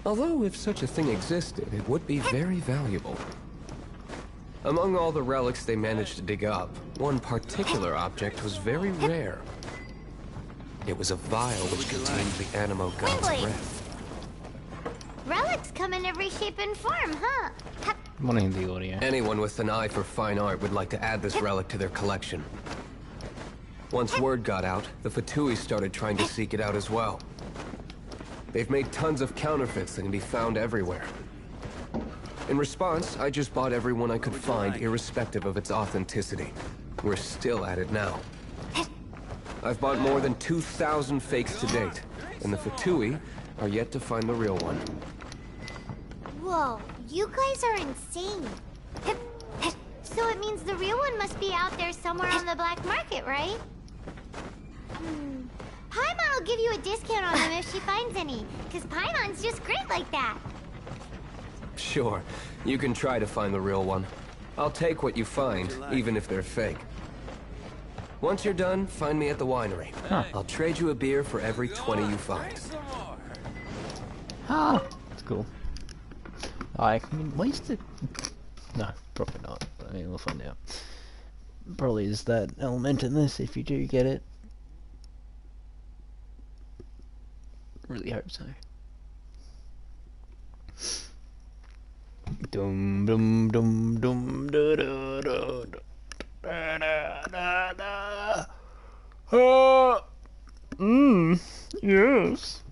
Although if such a thing existed, it would be very valuable. Among all the relics they managed to dig up, one particular object was very rare. It was a vial which contained the Animo God's breath. Relics come in every shape and form, huh? Wanting the audio. Anyone with an eye for fine art would like to add this relic to their collection. Once word got out, the Fatui started trying to seek it out as well. They've made tons of counterfeits that can be found everywhere. In response, I just bought every one I could find, irrespective of its authenticity. We're still at it now. I've bought more than 2,000 fakes to date, and the Fatui are yet to find the real one. Whoa, you guys are insane. So it means the real one must be out there somewhere on the black market, right? Paimon will give you a discount on them if she finds any, because Paimon's just great like that. Sure, you can try to find the real one. I'll take what you find, even if they're fake. Once you're done, find me at the winery. I'll trade you a beer for every 20 you find. That's cool. I mean, wasted. No, probably not. I mean, we'll find out. Probably is that element in this if you do get it. Really hope so. Dum dum dum dum da da da da da da da. Yes.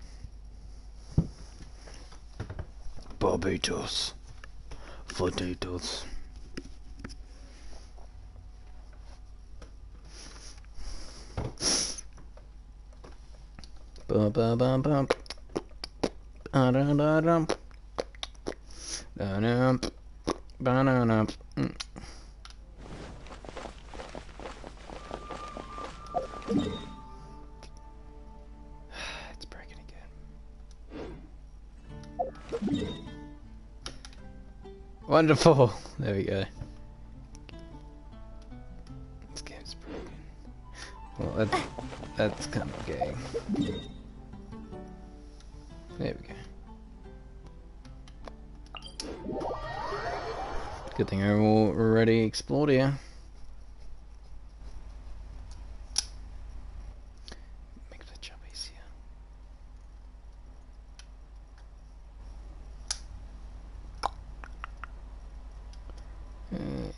Barbados. Potatoes. Ba ba ba ba. Da da da da. Da da. Ba da da. It's breaking again. Wonderful. There we go. This game's broken. Well, that's kind of gay. There we go. Good thing I already explored here. Makes the job easier.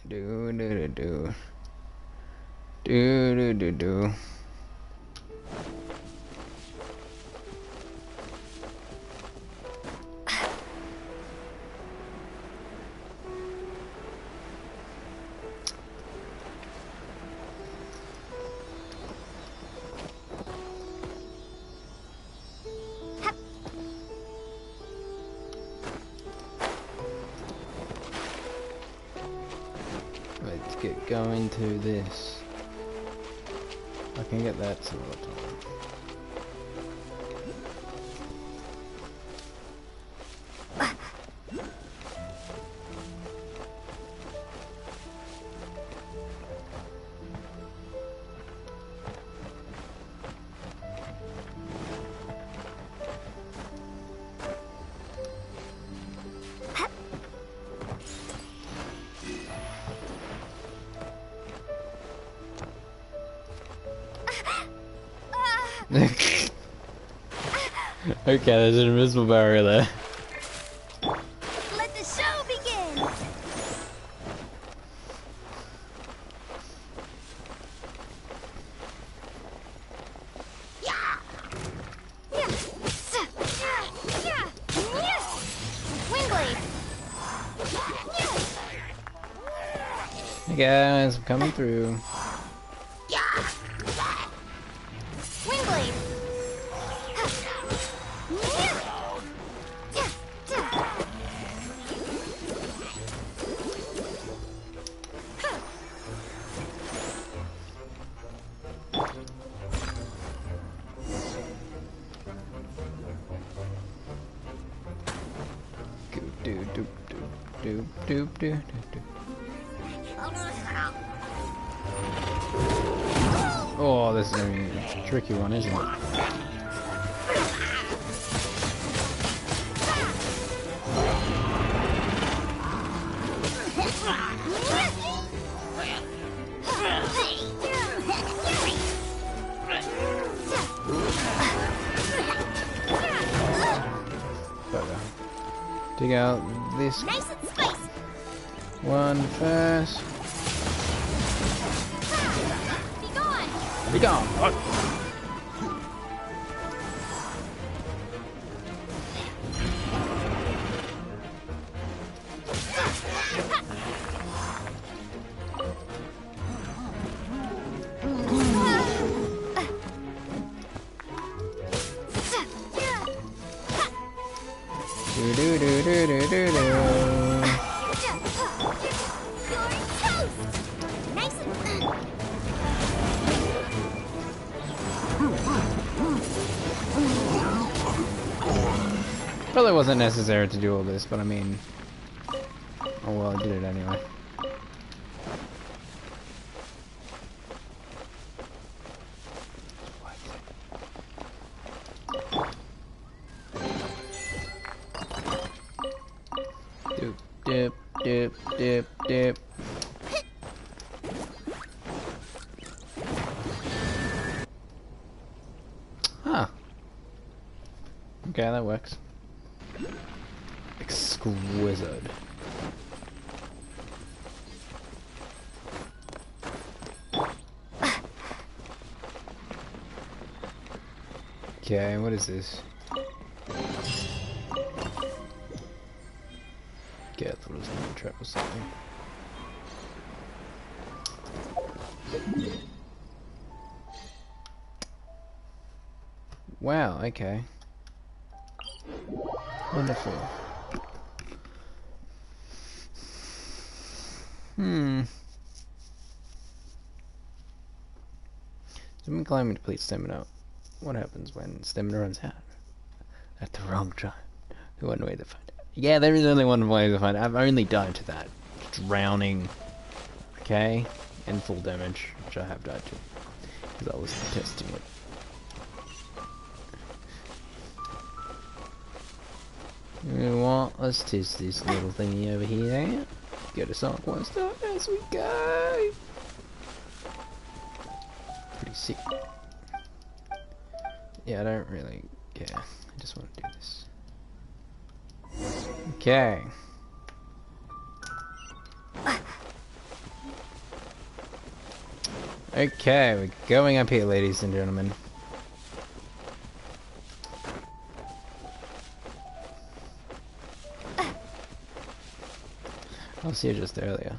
Do do do do. Do do do do. Let's get going to this. I can get that some other time. Okay, there's an invisible barrier there. Let the show begin! Hey guys, I'm coming through. Windblade! Oh, this is a tricky one, isn't it? Dig out this Nice and spicy. one first. Be gone. Be gone. Probably wasn't necessary to do all this, but I mean, oh well, I did it anyway. Dip, dip, dip, dip. Huh. Okay, that works. Exquisite. Okay, what is this? Okay, I thought it was a trap or something. Wow, okay. Wonderful. Someone climbing to complete stamina. What happens when stamina runs out? At the wrong time. The one way to find it. Yeah, there is only one way to find it. I've only died to that. Drowning. Okay? And full damage, which I have died to. Because I was testing it. You know what? Let's test this little thingy over here. Get a song quest up as we go. Pretty sick. Yeah, I don't really care. I just want to do this. Okay. Okay, we're going up here, ladies and gentlemen. I was here just earlier.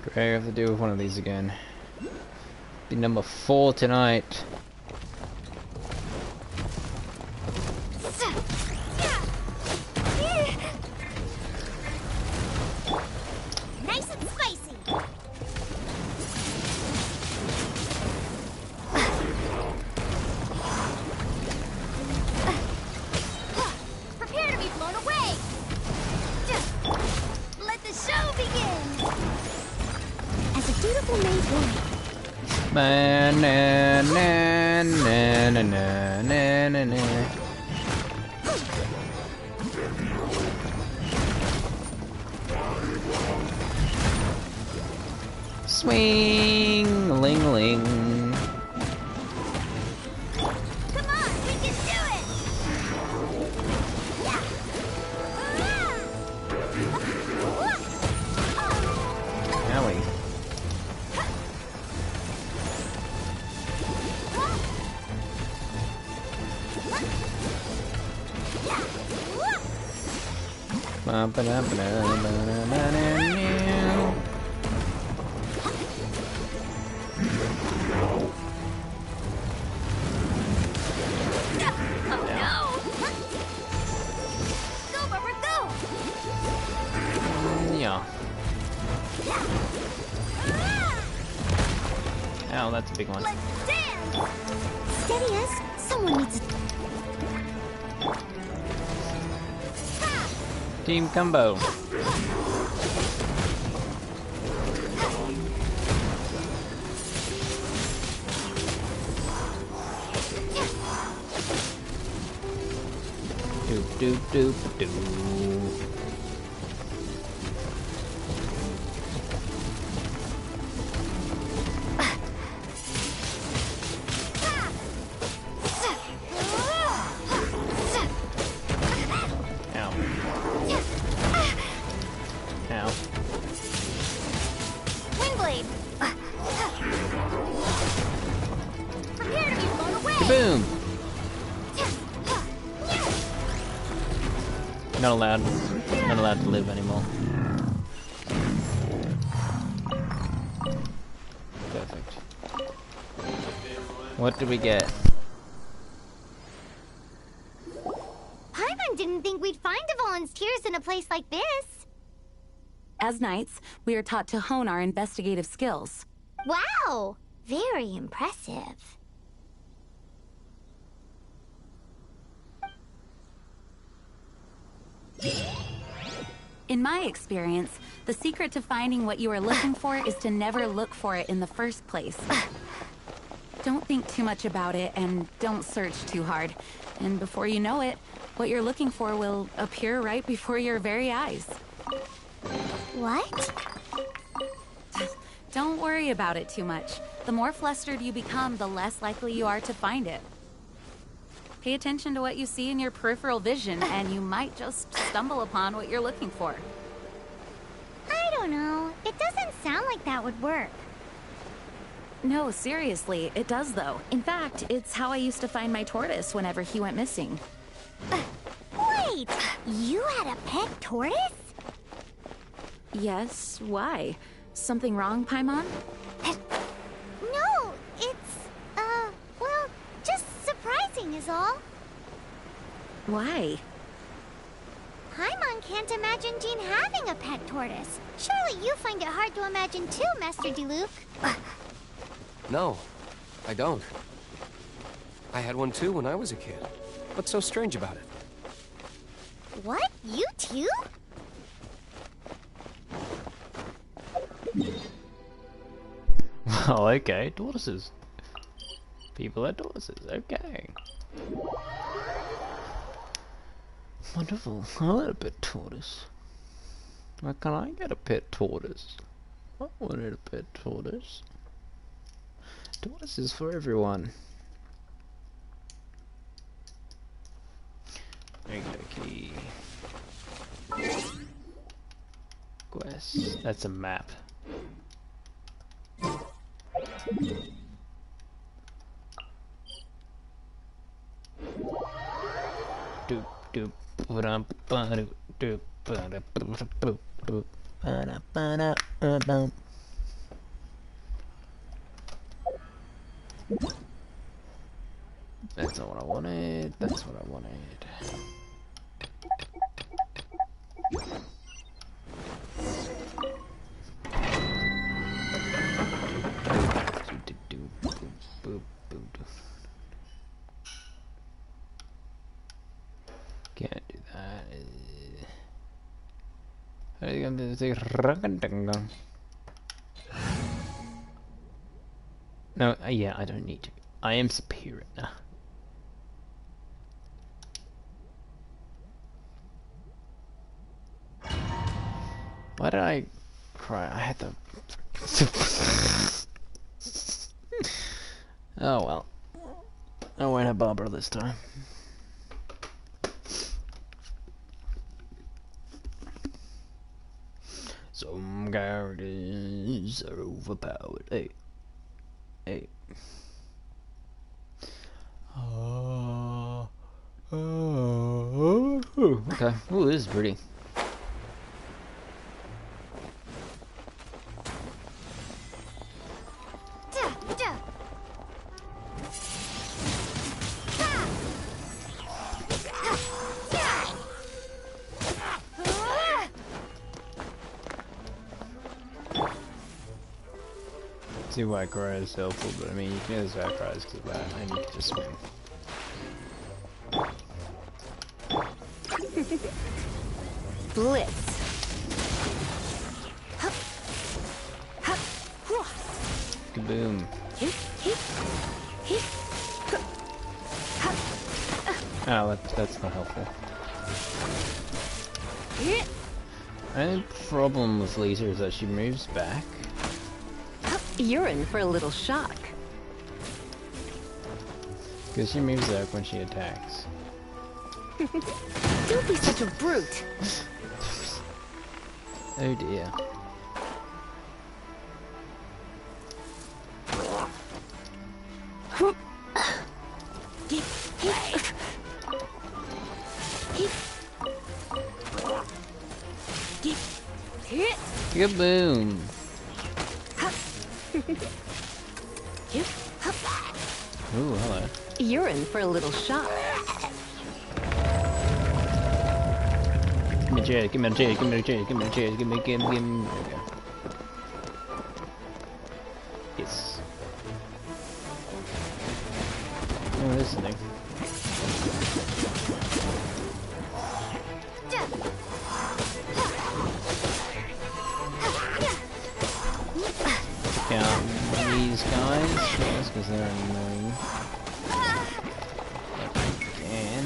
Great, I have to deal with one of these again. Be number 4 tonight. Nice and spicy. Prepare to be blown away. Let the show begin. As a dutiful maid woman. Na na na na na na na na. Swing, ling ling. Come on, we can do it. Yeah. Owie. Yeah. Oh, that's a big one. Steady as someone needs Team combo. Doop doop doop doop. Boom! Not allowed. Not allowed to live anymore. Perfect. What do we get? Paimon didn't think we'd find the volunteers in a place like this. As knights, we are taught to hone our investigative skills. Wow! Very impressive. In my experience, the secret to finding what you are looking for is to never look for it in the first place. Don't think too much about it and don't search too hard. And before you know it, what you're looking for will appear right before your very eyes. What? Don't worry about it too much. The more flustered you become, the less likely you are to find it. Pay attention to what you see in your peripheral vision, and you might just stumble upon what you're looking for. I don't know. It doesn't sound like that would work. No, seriously, it does though. In fact, it's how I used to find my tortoise whenever he went missing. Wait! You had a pet tortoise? Yes, why? Something wrong, Paimon? No, it's, well, just surprising is all. Why? Paimon can't imagine Jean having a pet tortoise. Surely you find it hard to imagine too, Master Diluc. No, I don't. I had one too when I was a kid. What's so strange about it? What? You too? Oh, okay. Tortoises. People are tortoises. Okay. Wonderful. I want a pet tortoise. Where can I get a pet tortoise? I wanted a pet tortoise. Tortoises for everyone. Okay. Quest. That's a map. Doop doop ba-dum ba-doop doop ba-da boop boop boop ba-da ba-da ba-dum. That's not what I wanted. That's what I wanted. Can't do that. How are you gonna do this? No, yeah, I don't need to. I am superior now. Why did I cry? I had to. Oh well. I won't have Barbara this time. Some characters are overpowered. Hey. Hey. Okay. Ooh, this is pretty. see why Cry is helpful, but I mean, you can use that Cry because of that, and you can just swim. Blitz. Kaboom. Oh, that's not helpful. Only problem with Lisa is that she moves back. You're in for a little shock. Because she moves back when she attacks. Don't be such a brute. Oh dear. Kaboom! Ooh, hello. You're in for a little shock. Give me a chair, give me a chair, give me a chair, give me a chair, give me. There we go. Yes. Oh, this thing. Take out these guys, yes, because they're annoying. Again.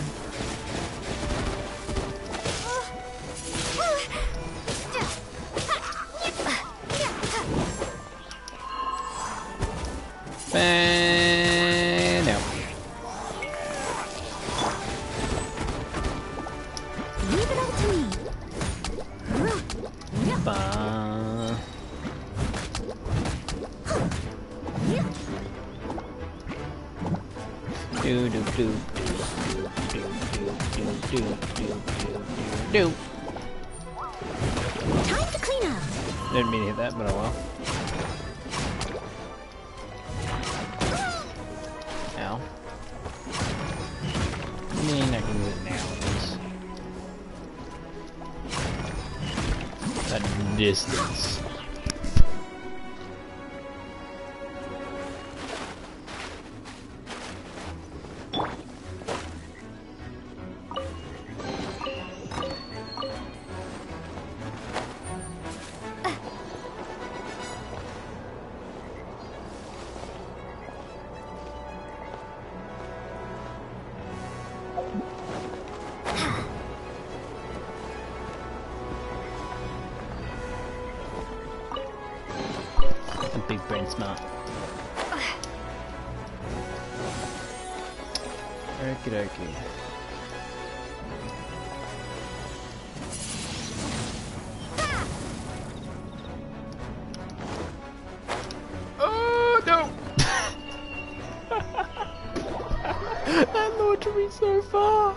Bang! No. Leave it all to me. Ba. Do do do do do do do. Time to clean up. Didn't mean to hit that, but oh well. Ow. I mean, I can do it now. That distance. Big brain smart. Okie dokie. Oh no! That launched me so far.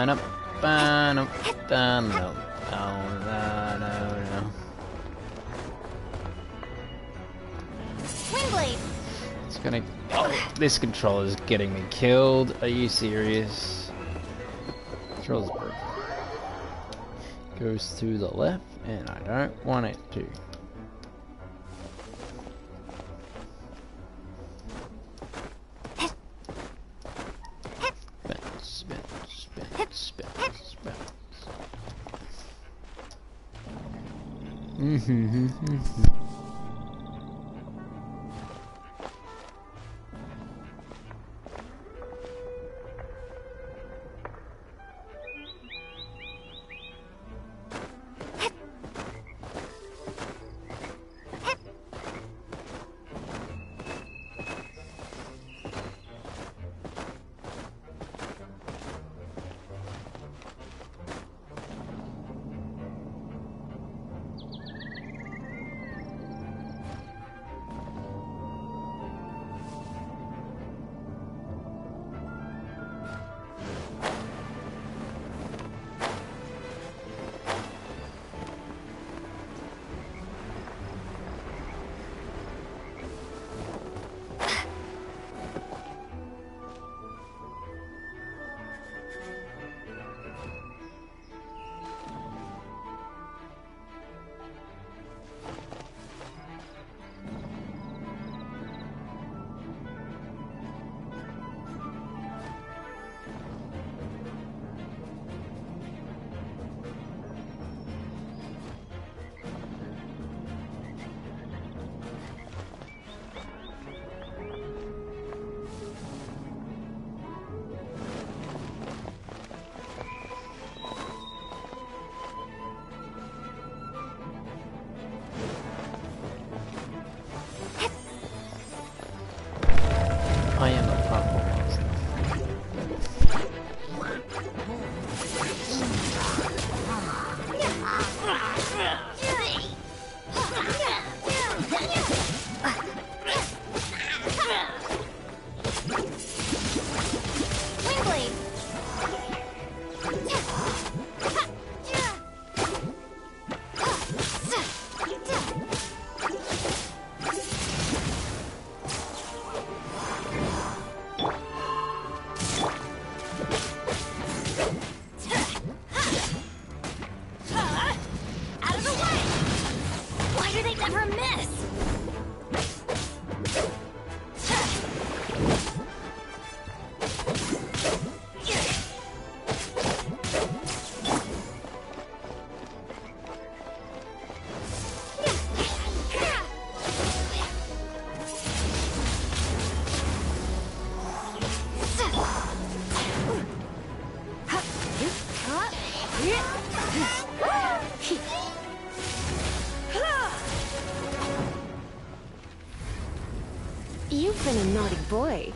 Up. No. Windblade! It's gonna. Oh, this controller's getting me killed. Are you serious? Controller's broken. Goes to the left, and I don't want it to. sure they never miss! You've been a naughty boy.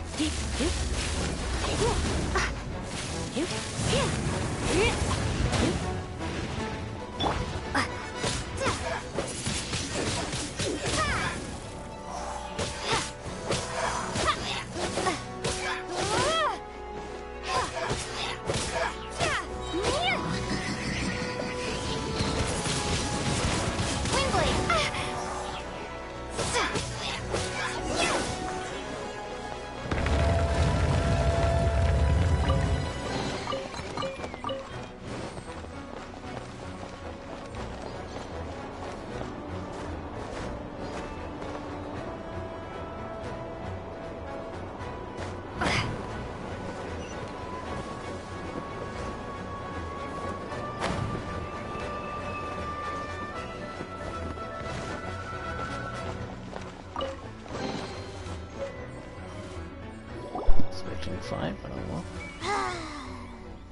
Expecting fight, but oh well.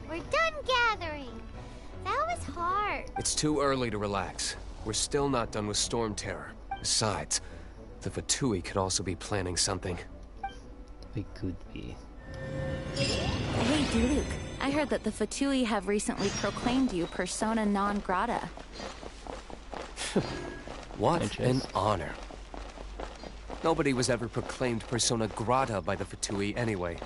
We're done gathering. That was hard. It's too early to relax. We're still not done with Storm Terror. Besides, the Fatui could also be planning something. We could be. Hey, Diluc. I heard that the Fatui have recently proclaimed you persona non grata. What an honor. Nobody was ever proclaimed persona grata by the Fatui anyway.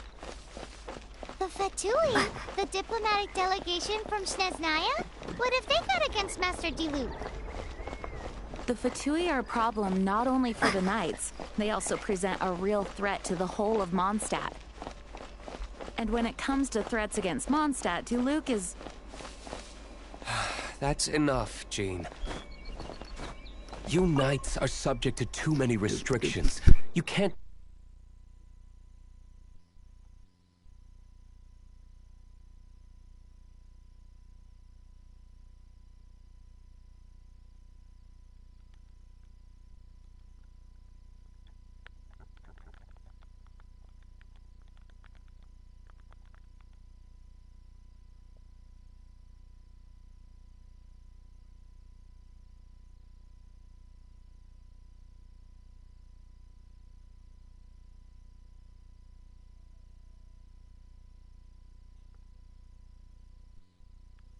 The Fatui? The diplomatic delegation from Snezhnaya? What have they got against Master Diluc? The Fatui are a problem not only for the Knights, they also present a real threat to the whole of Mondstadt. And when it comes to threats against Mondstadt, Diluc is... That's enough, Jean. You Knights are subject to too many restrictions. You can't...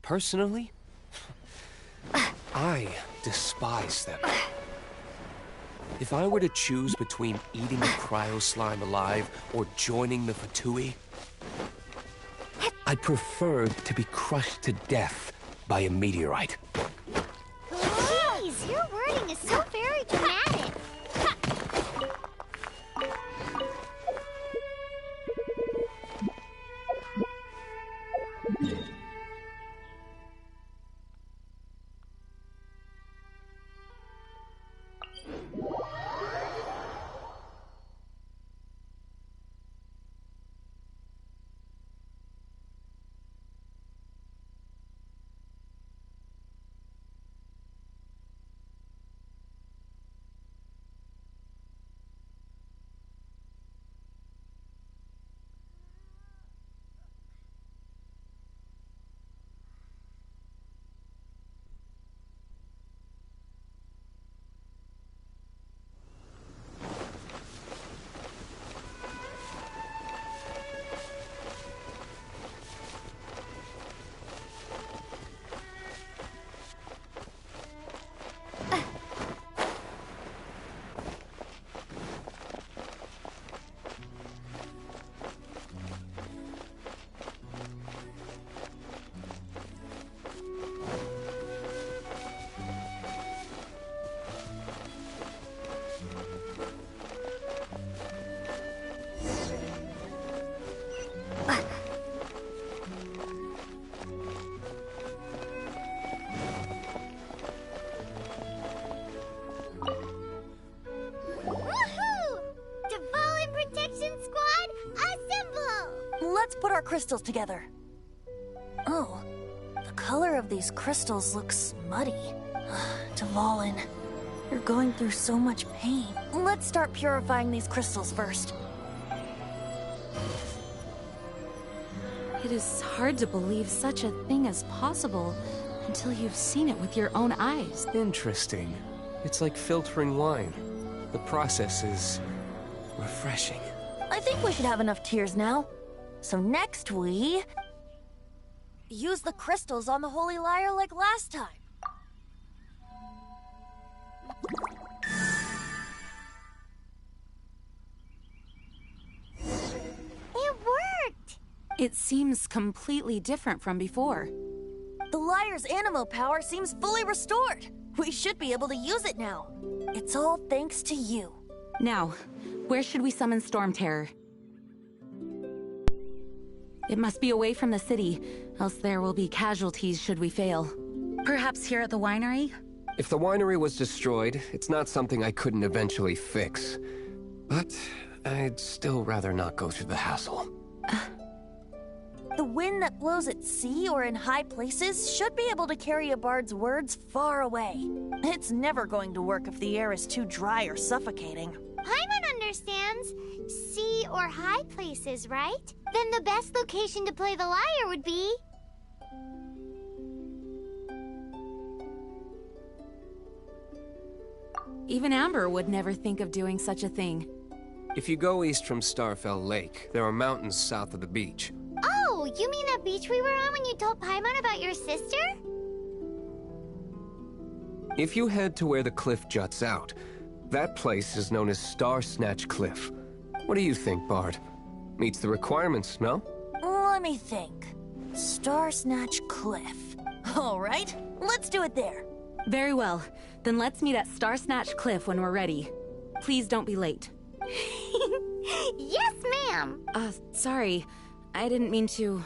Personally, I despise them. If I were to choose between eating a cryo slime alive or joining the Fatui, I'd prefer to be crushed to death by a meteorite. Jeez, your wording is so very dramatic. crystals together. Oh, the color of these crystals looks muddy. Dvalin, you're going through so much pain. Let's start purifying these crystals first. It is hard to believe such a thing is possible until you've seen it with your own eyes. Interesting. It's like filtering wine. The process is refreshing. I think we should have enough tears now. So next we... use the crystals on the Holy Lyre like last time. It worked! It seems completely different from before. The lyre's animo power seems fully restored. We should be able to use it now. It's all thanks to you. Now, where should we summon Storm Terror? It must be away from the city, else there will be casualties should we fail. Perhaps here at the winery? If the winery was destroyed, it's not something I couldn't eventually fix. But I'd still rather not go through the hassle. The wind that blows at sea or in high places should be able to carry a bard's words far away. It's never going to work if the air is too dry or suffocating. Paimon understands. Sea or high places, right? Then the best location to play the lyre would be... Even Amber would never think of doing such a thing. If you go east from Starfell Lake, there are mountains south of the beach. Oh, you mean that beach we were on when you told Paimon about your sister? If you head to where the cliff juts out, that place is known as Star Snatch Cliff. What do you think, Bard? Meets the requirements, no? Let me think. Star Snatch Cliff. All right, let's do it there. Very well. Then let's meet at Star Snatch Cliff when we're ready. Please don't be late. Yes, ma'am! Sorry. I didn't mean to...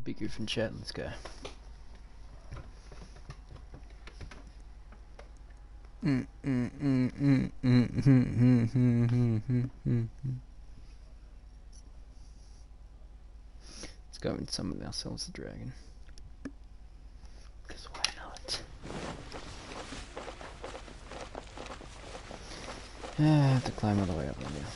Be good from chat, let's go. Let's go and summon ourselves a dragon. Because why not? I have to climb all the way up there now.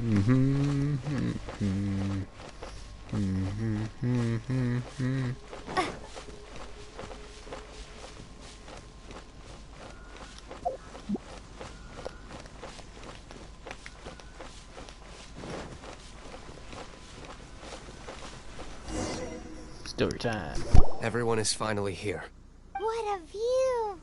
Story time. Everyone is finally here. What a view!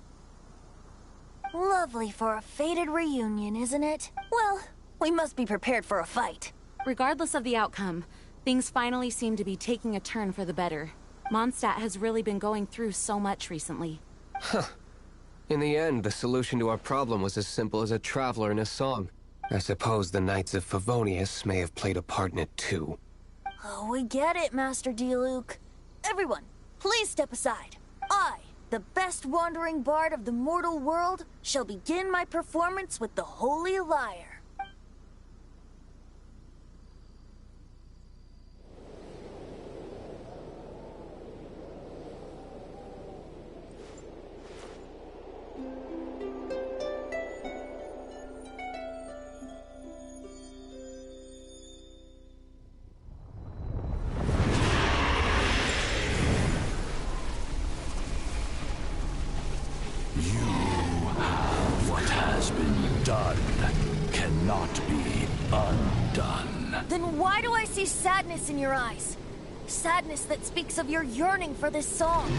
Lovely for a fated reunion, isn't it? Well, we must be prepared for a fight. Regardless of the outcome, things finally seem to be taking a turn for the better. Mondstadt has really been going through so much recently. Huh. In the end, the solution to our problem was as simple as a traveler in a song. I suppose the Knights of Favonius may have played a part in it too. Oh, we get it, Master D-Luke. Everyone, please step aside. I, the best wandering bard of the mortal world, shall begin my performance with the Holy Lyre. What has been done cannot be undone. Then why do I see sadness in your eyes? Sadness that speaks of your yearning for this song.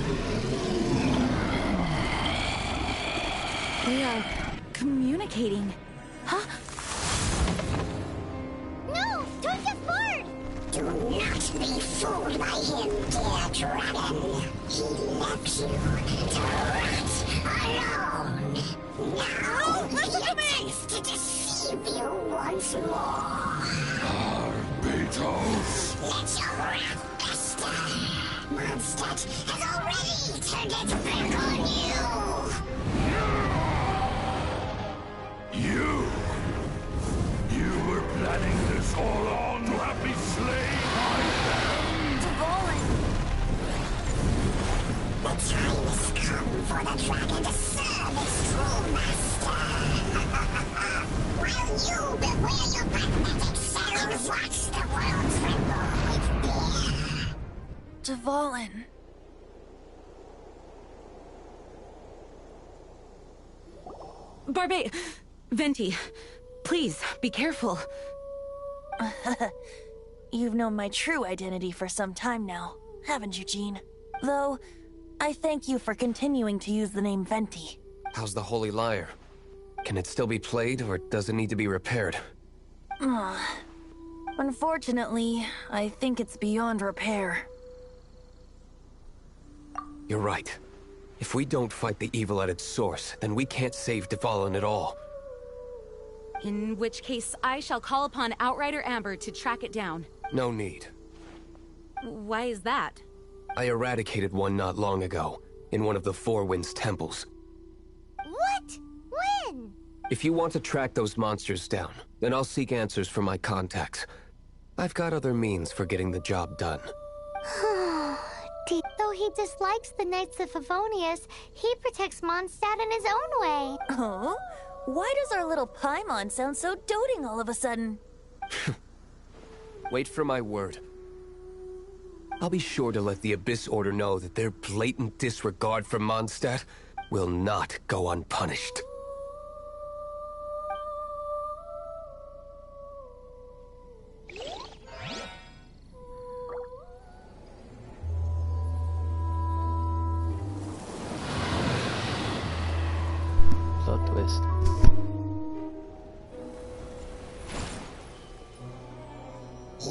They are communicating. Huh? No! Don't get bored! Do not be fooled by him, dear dragon. He left you to rot alone. Now he attempts to deceive you once more. Beatles. Let your wrath fester. Mondstadt has already turned its back on you. You were planning this all along to have me slain by them. The time has come for the dragon to serve its true master. While you beware your magnetic shadows, watch the world tremble with fear. Dvalin. Venti, please, be careful. You've known my true identity for some time now, haven't you, Jean? Though, I thank you for continuing to use the name Venti. How's the Holy Lyre? Can it still be played, or does it need to be repaired? Unfortunately, I think it's beyond repair. You're right. If we don't fight the evil at its source, then we can't save Dvalin at all. In which case, I shall call upon Outrider Amber to track it down. No need. Why is that? I eradicated one not long ago, in one of the Four Winds temples. What? When? If you want to track those monsters down, then I'll seek answers from my contacts. I've got other means for getting the job done. Though he dislikes the Knights of Favonius, he protects Mondstadt in his own way. Oh? Why does our little Paimon sound so doting all of a sudden? Wait for my word. I'll be sure to let the Abyss Order know that their blatant disregard for Mondstadt will not go unpunished. Plot twist.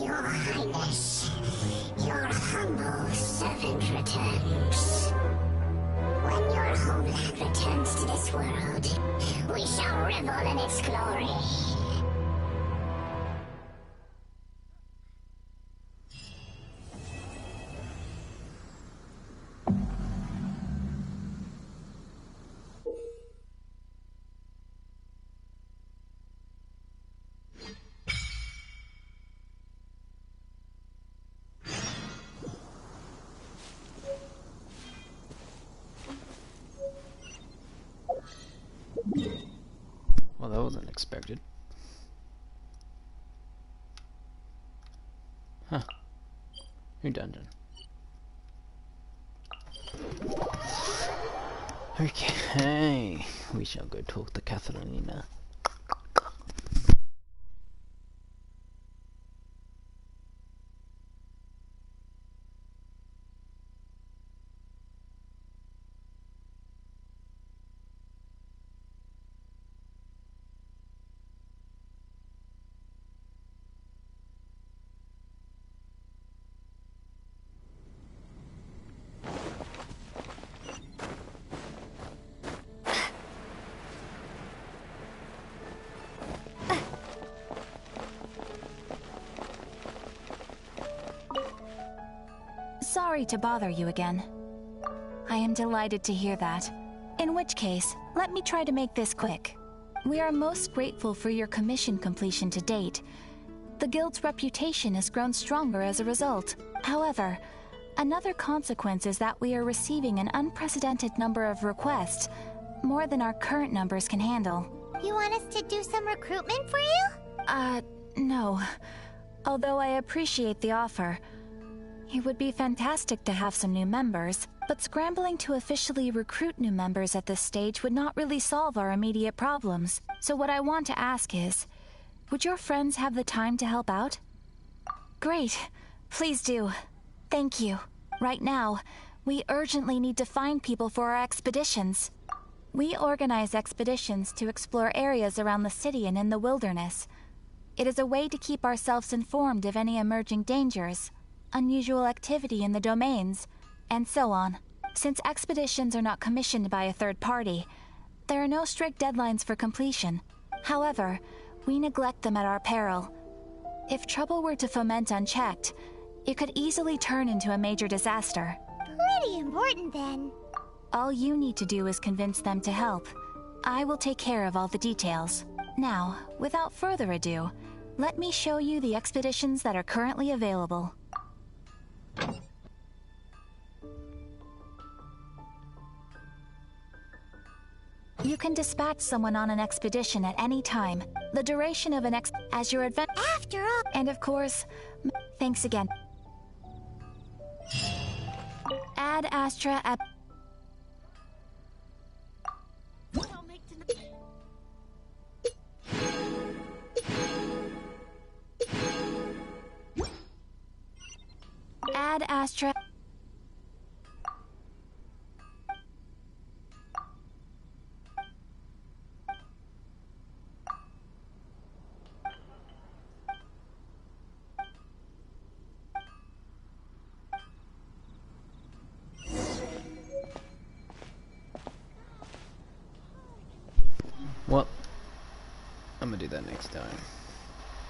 Your Highness, your humble servant returns. When your homeland returns to this world, we shall revel in its glory. Well, that was unexpected. Huh. New dungeon. Okay, we shall go talk to Katharina. Sorry to bother you again. I am delighted to hear that. In which case, let me try to make this quick. We are most grateful for your commission completion to date. The Guild's reputation has grown stronger as a result. However, another consequence is that we are receiving an unprecedented number of requests, more than our current numbers can handle. You want us to do some recruitment for you? No. Although I appreciate the offer. It would be fantastic to have some new members, but scrambling to officially recruit new members at this stage would not really solve our immediate problems. So what I want to ask is, would your friends have the time to help out? Great. Please do. Thank you. Right now, we urgently need to find people for our expeditions. We organize expeditions to explore areas around the city and in the wilderness. It is a way to keep ourselves informed of any emerging dangers, unusual activity in the domains, and so on. Since expeditions are not commissioned by a third party, there are no strict deadlines for completion. However, we neglect them at our peril. If trouble were to foment unchecked, it could easily turn into a major disaster. Pretty important then. All you need to do is convince them to help. I will take care of all the details. Now, without further ado, let me show you the expeditions that are currently available. You can dispatch someone on an expedition at any time. The duration of an as your adventure. After all. And of course, thanks again. Ad Astra at. Ad Astra. Well, I'm gonna do that next time.